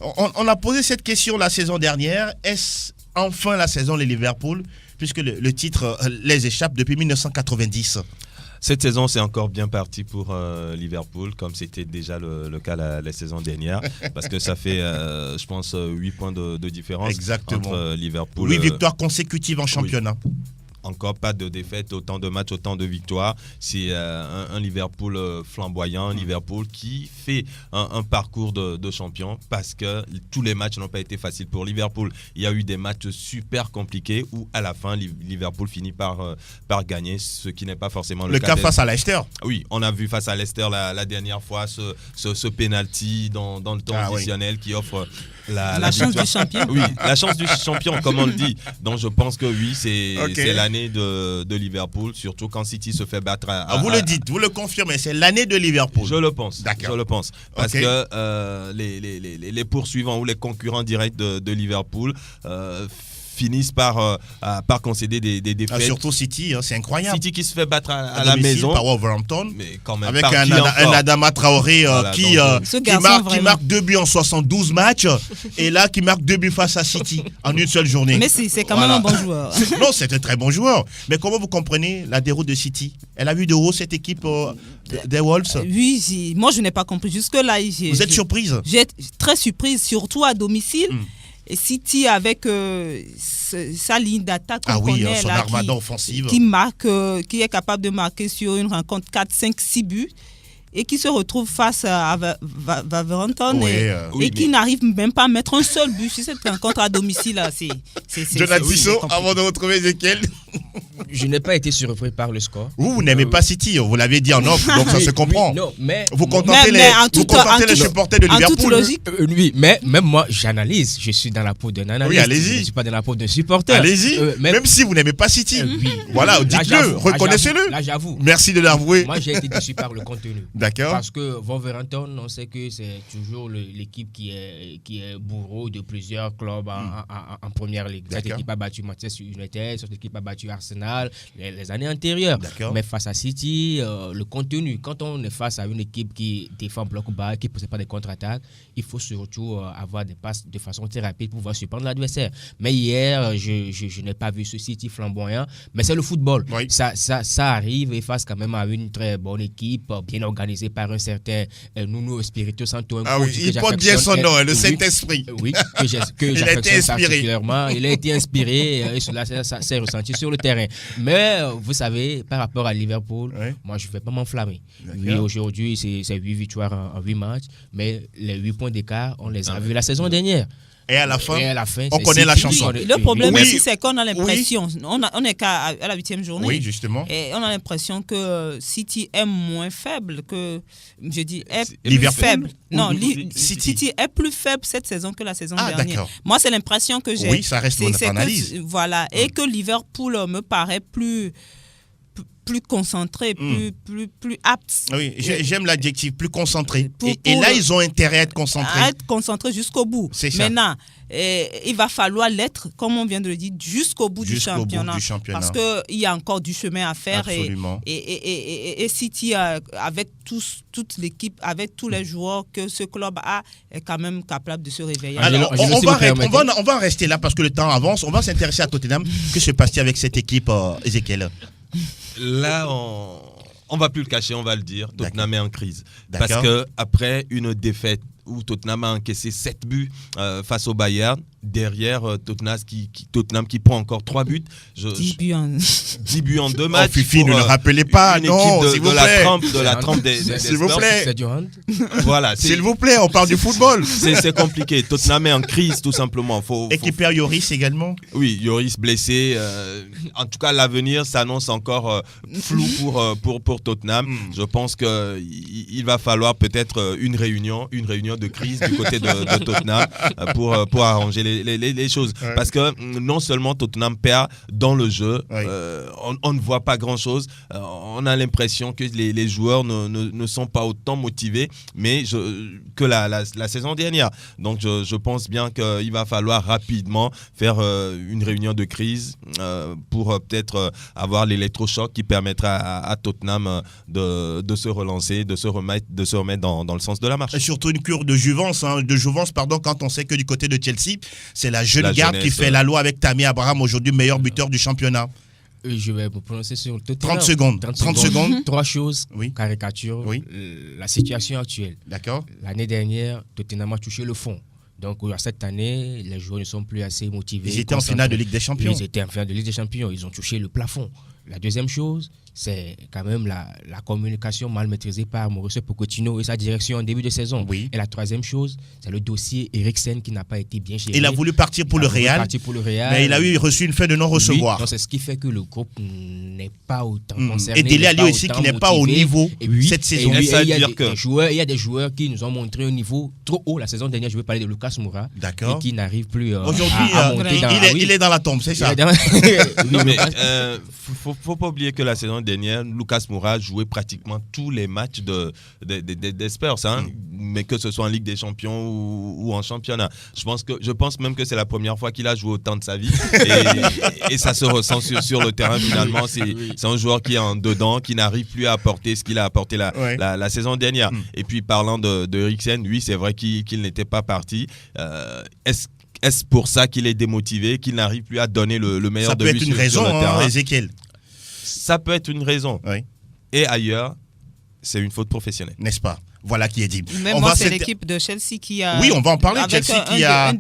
on a posé cette question la saison dernière. Est-ce enfin la saison les Liverpool, puisque le titre les échappe depuis 1990? Cette saison, c'est encore bien parti pour Liverpool, comme c'était déjà le cas la saison dernière, parce que ça fait, je pense, 8 points de différence. Exactement. Entre Liverpool. 8 victoires consécutives en championnat. Oui. Encore pas de défaite, autant de matchs, autant de victoires. C'est un Liverpool flamboyant, un Liverpool qui fait un parcours de champion, parce que tous les matchs n'ont pas été faciles pour Liverpool. Il y a eu des matchs super compliqués où à la fin Liverpool finit par gagner, ce qui n'est pas forcément le cas face à Leicester. Oui, on a vu face à Leicester la dernière fois ce penalty dans le temps additionnel qui offre la chance du champion. Oui, la chance du champion, comme on le dit. Donc je pense que oui, c'est l'année de Liverpool, surtout quand City se fait battre. Vous le dites, vous le confirmez, c'est l'année de Liverpool. Je le pense. D'accord. Je le pense. Parce que les poursuivants ou les concurrents directs de Liverpool finissent par concéder des défaites. Surtout City, c'est incroyable. City qui se fait battre à la maison. Par Wolverhampton. Mais quand même, avec un Adama Traoré qui marque 2 buts en 72 matchs et là qui marque 2 buts face à City en une seule journée. Mais c'est quand même un bon joueur. Non, c'est un très bon joueur. Mais comment vous comprenez la déroute de City? Elle a vu de haut cette équipe des Wolves? Oui, moi je n'ai pas compris. Jusque-là, vous êtes surprise? J'ai très surprise, surtout à domicile. Et City avec sa ligne d'attaque son armada offensive qui marque, qui est capable de marquer sur une rencontre 4, 5, 6 buts et qui se retrouve face à Wolverhampton et qui n'arrive même pas à mettre un seul but sur cette rencontre à domicile. Jonathan Tissot, avant de retrouver Ezekiel. Je n'ai pas été surpris par le score. Vous n'aimez pas City, vous l'aviez dit en off, donc ça se comprend. Oui, non, mais vous contentez les supporters de Liverpool. En toute logique. Oui, mais même moi, j'analyse. Je suis dans la peau d'un analyste. Oui, allez-y. Je ne suis pas dans la peau d'un supporter. Allez-y, même si vous n'aimez pas City. Oui. Voilà, dites-le, reconnaissez-le. Là, j'avoue. Merci de l'avouer. Moi, j'ai été déçu par le contenu. D'accord. Parce que Wolverhampton, on sait que c'est toujours l'équipe qui est bourreau de plusieurs clubs en première ligue. Cette équipe a battu Manchester United, cette équipe a battu Arsenal les années antérieures. Mais face à City, le contenu, quand on est face à une équipe qui défend bloc bas, qui ne possède pas de contre-attaque, il faut surtout avoir des passes de façon très rapide pour pouvoir surprendre l'adversaire. Mais hier, je n'ai pas vu ce City flamboyant. Mais c'est le football. Oui. Ça arrive et face quand même à une très bonne équipe, bien organisée par un certain Nuno Espirito Santo. Il porte bien son nom, le Saint-Esprit. Oui, que j'affectionne particulièrement. Il a été inspiré et cela s'est ressenti sur le terrain. Mais vous savez, par rapport à Liverpool, moi je ne vais pas m'enflammer. Oui, aujourd'hui, c'est 8 victoires en 8 matchs, mais les 8 points d'écart, on les a vus la saison dernière. Et à la fin, on connaît la chanson. Le problème aussi, c'est qu'on a l'impression, on est qu'à la 8e journée. Oui, justement. Et on a l'impression que City est moins faible que, je dis, est plus Liverpool faible. Non, City est plus faible cette saison que la saison dernière. D'accord. Moi, c'est l'impression que j'ai. Oui, ça reste notre analyse. Voilà. Et que Liverpool me paraît plus concentré, plus apte. Oui, j'aime l'adjectif, plus concentré. Et là, ils ont intérêt à être concentrés. À être concentrés jusqu'au bout. C'est ça. Maintenant, il va falloir l'être, comme on vient de le dire, jusqu'au bout du championnat. Parce qu'il y a encore du chemin à faire. Absolument. Et City, avec toute l'équipe, avec tous les joueurs que ce club a, est quand même capable de se réveiller. Alors, on va rester là parce que le temps avance. On va s'intéresser à Tottenham. Que se passe-t-il avec cette équipe, Ezekiel? Là, on va plus le cacher, on va le dire. Tottenham est en crise. Parce que après une défaite où Tottenham a encaissé 7 buts face au Bayern, derrière Tottenham qui prend encore 3 buts. 10 buts en 2 matchs. Fifi, ne le rappelez pas, non, s'il vous plaît. De la trempe des s'il vous plaît. C'est du hand. Voilà. S'il vous plaît, on parle du football. C'est compliqué. Tottenham est en crise, tout simplement. Et qui perd Lloris également. Oui, Lloris blessé. En tout cas, l'avenir s'annonce encore flou pour Tottenham. Je pense qu'il va falloir peut-être une réunion de crise du côté de Tottenham pour arranger les choses. Ouais. Parce que non seulement Tottenham perd dans le jeu, Oui. on ne voit pas grand-chose. On a l'impression que les joueurs ne sont pas autant motivés que la saison dernière. Donc je pense bien qu'il va falloir rapidement faire une réunion de crise pour peut-être avoir l'électrochoc qui permettra à Tottenham de se relancer, de se remettre dans le sens de la marche. Et surtout une cure de jouvence, quand on sait que du côté de Chelsea, c'est la jeune garde qui fait la loi avec Tammy Abraham, aujourd'hui meilleur buteur du championnat. Je vais vous prononcer sur Tottenham. 30 secondes. 3 choses, Oui. caricature, Oui. La situation actuelle. D'accord. L'année dernière, Tottenham a touché le fond. Donc cette année, les joueurs ne sont plus assez motivés. Ils étaient en finale de Ligue des Champions. Ils étaient en finale de Ligue des Champions. Ils ont touché le plafond. La deuxième chose, c'est quand même la communication mal maîtrisée par Mauricio Pochettino et sa direction en début de saison. Oui. Et la troisième chose, c'est le dossier Eriksen qui n'a pas été bien géré. Il a voulu partir pour le Real, mais il a reçu une fin de non-recevoir. Oui, donc c'est ce qui fait que le groupe n'est pas autant concerné. Et Dele Alli aussi qui n'est pas au niveau cette saison. Il y dire a des joueurs qui nous ont montré un niveau trop haut la saison dernière. Je vais parler de Lucas Moura. D'accord. Et qui n'arrive plus aujourd'hui, à monter il est dans la tombe, c'est ça. Non, mais faut pas oublier que la saison dernière, Lucas Moura jouait pratiquement tous les matchs des Spurs, mais que ce soit en Ligue des Champions ou en championnat. Je pense même que c'est la première fois qu'il a joué autant de sa vie et ça se ressent sur le terrain finalement. C'est un joueur qui est en dedans, qui n'arrive plus à apporter ce qu'il a apporté la saison dernière. Et puis parlant de Eriksen, oui, c'est vrai qu'il n'était pas parti. Est-ce pour ça qu'il est démotivé, qu'il n'arrive plus à donner le meilleur de lui sur le terrain? Ça peut être une raison, Ezekiel. Ça peut être une raison. Oui. Et ailleurs, c'est une faute professionnelle. N'est-ce pas? Voilà qui est dit. Même moi, c'est l'équipe de Chelsea qui a... Oui, on va en parler. Chelsea qui a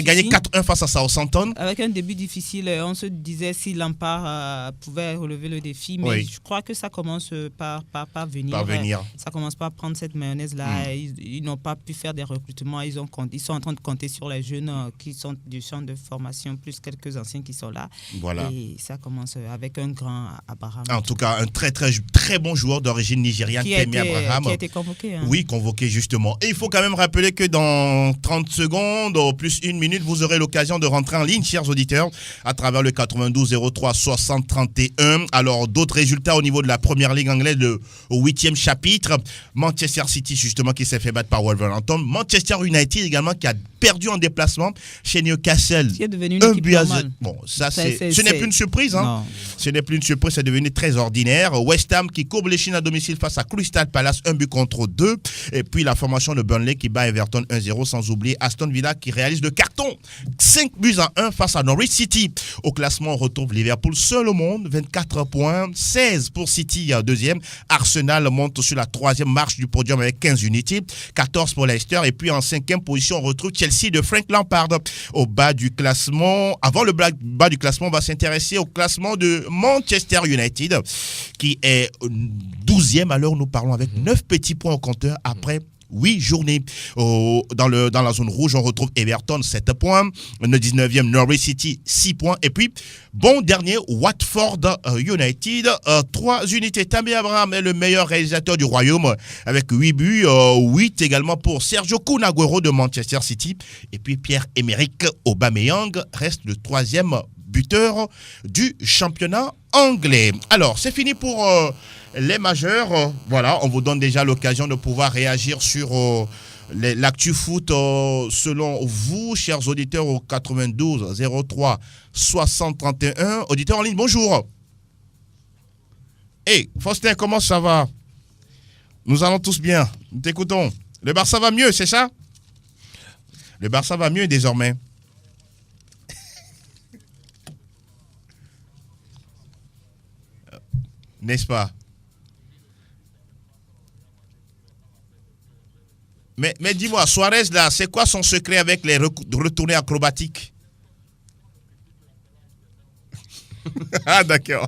gagné 4-1 face à Southampton. Avec un début difficile, on se disait si Lampard pouvait relever le défi. Mais je crois que ça commence par venir. Ça commence par prendre cette mayonnaise-là. Ils n'ont pas pu faire des recrutements. Ils sont en train de compter sur les jeunes qui sont du centre de formation, plus quelques anciens qui sont là. Voilà. Et ça commence avec un grand Abraham. En tout cas, un très, très, très bon joueur d'origine nigériane, Tammy Abraham. Qui a été convoqué. Oui, convoqué justement. Et il faut quand même rappeler que dans 30 secondes, plus 1 minute, vous aurez l'occasion de rentrer en ligne, chers auditeurs, à travers le 92 03 60 31. Alors, d'autres résultats au niveau de la première ligue anglaise, au 8e chapitre. Manchester City, justement, qui s'est fait battre par Wolverhampton. Manchester United également, qui a perdu en déplacement chez Newcastle. Qui est devenu une équipe normale. Bon, ça, ce n'est plus une surprise. Ce n'est plus une surprise, c'est devenu très ordinaire. West Ham qui courbe les chines à domicile face à Crystal Palace, 1-2. Et puis la formation de Burnley qui bat Everton 1-0, sans oublier Aston Villa qui réalise le carton 5-1 face à Norwich City. Au classement, on retrouve Liverpool seul au monde, 24 points, 16 pour City, deuxième. Arsenal monte sur la 3e marche du podium avec 15 unités, 14 pour Leicester. Et puis en 5e position, on retrouve Chelsea de Frank Lampard. Au bas du classement, avant le bas du classement, on va s'intéresser au classement de Manchester United qui est 12e. Alors nous parlons avec 9 petits points au compteur après 8 journées. Dans la zone rouge, on retrouve Everton, 7 points. Le 19e, Norwich City, 6 points. Et puis, bon dernier, Watford United, 3 unités. Tammy Abraham est le meilleur réalisateur du royaume avec 8 buts. 8 également pour Sergio Kun Aguero de Manchester City. Et puis, Pierre-Emerick Aubameyang reste le 3e buteur du championnat anglais. Alors, c'est fini pour les majeurs. Voilà, on vous donne déjà l'occasion de pouvoir réagir sur l'actu foot selon vous, chers auditeurs, au 92 03 60 31. Auditeurs en ligne, bonjour. Hey, Faustin, comment ça va? Nous allons tous bien. Nous t'écoutons. Le Barça va mieux, c'est ça? Le Barça va mieux désormais. N'est-ce pas? Mais dis-moi, Suarez, là, c'est quoi son secret avec les retournées acrobatiques? Ah, d'accord.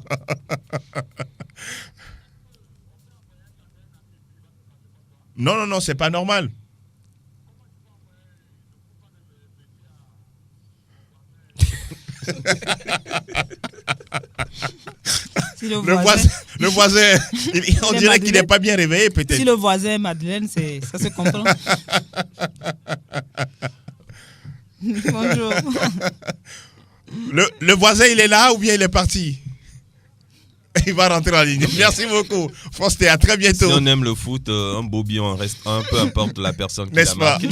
Non, c'est pas normal. Si le voisin, on dirait qu'il n'est pas bien réveillé, peut-être. Si le voisin est Madeleine, ça se comprend. Bonjour. Le voisin, il est là ou bien il est parti? Il va rentrer en ligne. Merci beaucoup. Faustin, à très bientôt. Si on aime le foot, un bobillon en reste un, peu importe la personne qui N'est-ce l'a pas? marqué.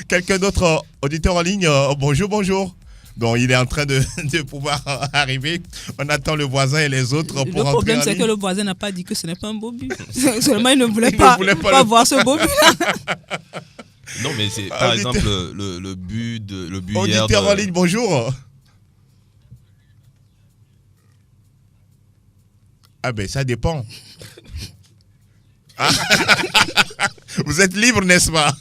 Quelqu'un d'autre auditeur en ligne? Bonjour, bonjour. Donc, il est en train de pouvoir arriver. On attend le voisin et les autres pour rentrer en ligne. Le problème, c'est que le voisin n'a pas dit que ce n'est pas un beau but. Seulement, il ne voulait pas voir ce beau but-là. Non, mais c'est par exemple le but hier. Auditeur en ligne, bonjour. Ah ben, ça dépend. Ah. Vous êtes libre, n'est-ce pas?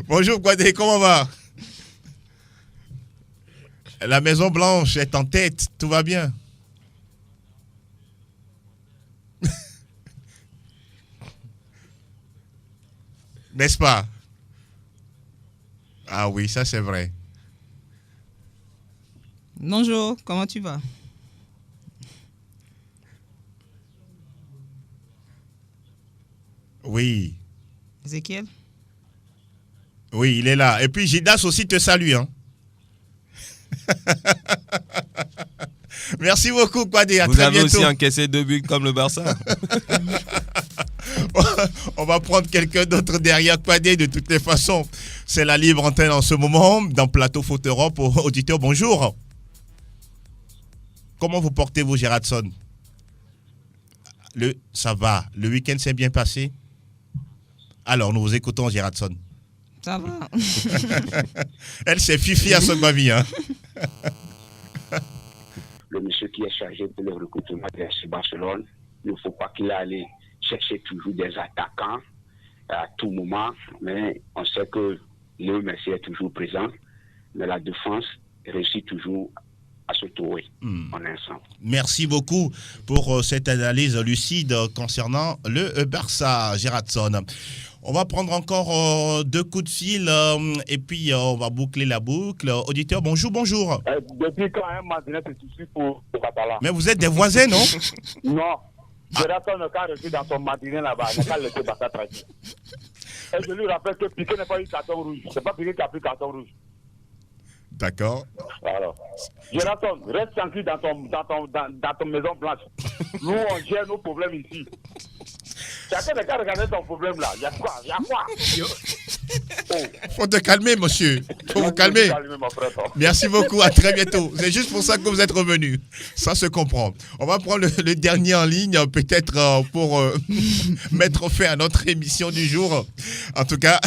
Bonjour, Kouadé, comment va? La Maison Blanche est en tête, tout va bien. N'est-ce pas? Ah oui, ça c'est vrai. Bonjour, comment tu vas? Oui. Ézéchiel? Oui, il est là. Et puis Gidas aussi te salue. Hein. Merci beaucoup, Kouadé. À Vous très avez bientôt. aussi encaissé 2 buts comme le Barça. On va prendre quelqu'un d'autre derrière Kouadé. De toutes les façons, c'est la libre antenne en ce moment dans Plateau Foot Europe. Auditeur, bonjour. Comment vous portez-vous, Gérardson? Ça va. Le week-end s'est bien passé? Alors, nous vous écoutons, Gérardson. Ça va. Elle, c'est Fifi à Sogbavi. Hein. Le monsieur qui est chargé pour le recrutement de FC Barcelone, il ne faut pas qu'il aille chercher toujours des attaquants à tout moment, mais on sait que Léo Messi est toujours présent, mais la défense réussit toujours à se trouver en ensemble. Merci beaucoup pour cette analyse lucide concernant le Barça, Gérardson. On va prendre encore 2 coups de fil et puis on va boucler la boucle. Auditeur, bonjour, bonjour. Depuis quand un Madinais se suffit pour Catalan? Mais vous êtes des voisins, non? Non. Gérardson n'a qu'à rester dans son Madinais là-bas, n'a qu'à laisser Barça tranquille. Et je lui rappelle que Piqué n'a pas eu carton rouge. C'est pas Piqué qui a pris carton rouge. D'accord. Alors, Gérardson, reste tranquille dans ton Maison Blanche. Nous, on gère nos problèmes ici. Chacun n'a qu'à regarder ton problème là. Il y a quoi? Faut te calmer, monsieur. Faut vous calmer. Merci beaucoup. À très bientôt. C'est juste pour ça que vous êtes revenu. Ça se comprend. On va prendre le dernier en ligne, peut-être pour mettre fin à notre émission du jour. En tout cas,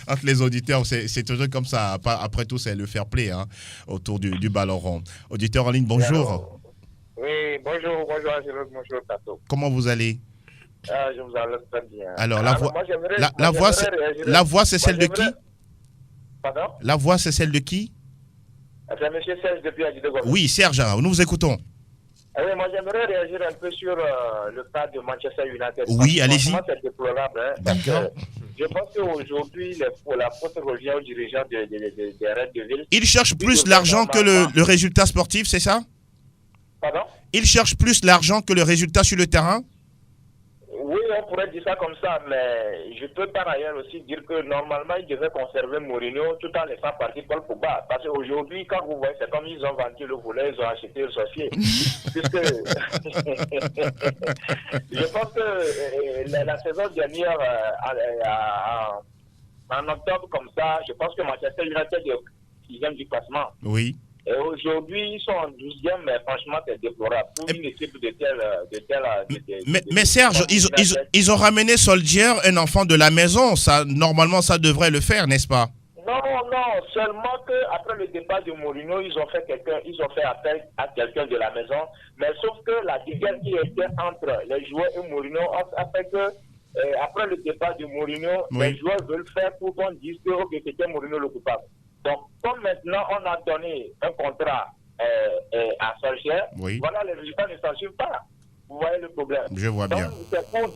entre les auditeurs, c'est toujours comme ça. Après tout, c'est le fair play hein, autour du ballon rond. Auditeur en ligne, bonjour. Oui, bonjour, bonjour, Tato. Comment vous allez? Je vous en laisse très bien. Alors, la voix, c'est celle de qui? Pardon? La voix, c'est celle de qui? C'est M. Serge depuis Adidegorbe. Oui, Serge, nous vous écoutons. Oui, moi, j'aimerais réagir un peu sur le cas de Manchester United. Oui, allez-y. C'est déplorable. Hein, d'accord. Je pense qu'aujourd'hui, la faute revient aux dirigeants des Reds de Ville. Ils cherchent plus l'argent que le résultat sportif, c'est ça? Pardon? Ils cherchent plus l'argent que le résultat sur le terrain? Oui, on pourrait dire ça comme ça, mais je peux par ailleurs aussi dire que normalement, ils devaient conserver Mourinho tout en laissant partir Paul Pogba. Parce qu'aujourd'hui, quand vous voyez, c'est comme ils ont vendu le volet, ils ont acheté le sorcier. Puisque je pense que la saison dernière, en octobre comme ça, je pense que Manchester United est 6e du classement. Oui. Et aujourd'hui, ils sont en 12e, mais franchement, c'est déplorable. Pour une équipe de telle... Mais Serge, ils ont ramené Solskjaer, un enfant de la maison. Ça, normalement, ça devrait le faire, n'est-ce pas? Non, seulement qu'après le départ de Mourinho, ils ont fait appel à quelqu'un de la maison. Mais sauf que la guerre qui était entre les joueurs et Mourinho a fait que, après le départ de Mourinho, les joueurs veulent faire pour qu'on dise que c'était Mourinho le coupable. Donc, comme maintenant on a donné un contrat à Solskjaer, voilà, les résultats ne s'en suivent pas. Vous voyez le problème. Je vois bien. Donc,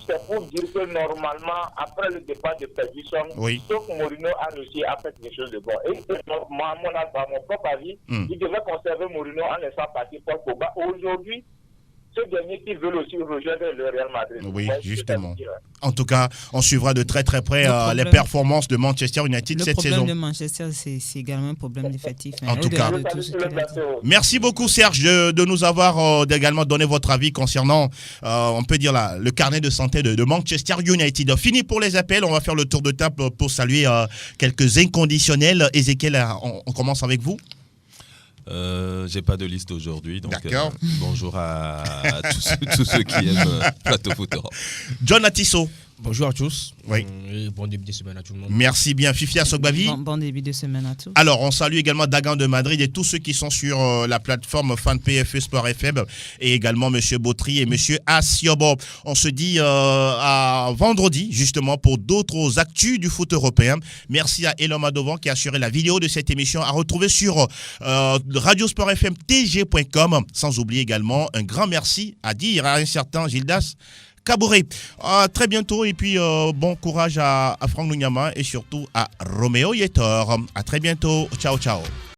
c'est pour dire que normalement, après le départ de Ferguson, sauf Mourinho a réussi à faire quelque chose de bon. Et moi, à mon propre avis, il devait conserver Mourinho en laissant partir Paul Pogba. Aujourd'hui, ceux derniers qui veulent aussi rejoindre le Real Madrid. Oui, Ouais, justement. c'est-à-dire, En tout cas, on suivra de très très près les performances de Manchester United cette saison. Le problème de Manchester, c'est également un problème d'effectif. En tout cas. Merci beaucoup beaucoup Serge de nous avoir également donné votre avis concernant, on peut dire, le carnet de santé de Manchester United. Fini pour les appels, on va faire le tour de table pour saluer quelques inconditionnels. Ezekiel, on commence avec vous. J'ai pas de liste aujourd'hui, donc bonjour à tous ceux qui aiment Plateau Foot Europe. John Atisso. Bonjour à tous. Oui. Et bon début de semaine à tout le monde. Merci bien. Fifia Sogbavi. Bon début de semaine à tous. Alors, on salue également Dagan de Madrid et tous ceux qui sont sur la plateforme Fan PFE Sport FM et également Monsieur Bautry et Monsieur Asiobo. On se dit à vendredi, justement, pour d'autres actus du foot européen. Merci à Elom Adovan qui a assuré la vidéo de cette émission à retrouver sur Radio Sport FM TG.com. Sans oublier également un grand merci à dire à un certain Gildas Kabouré. À très bientôt et puis bon courage à Franck Lunyama et surtout à Roméo Yetor. À très bientôt. Ciao, ciao.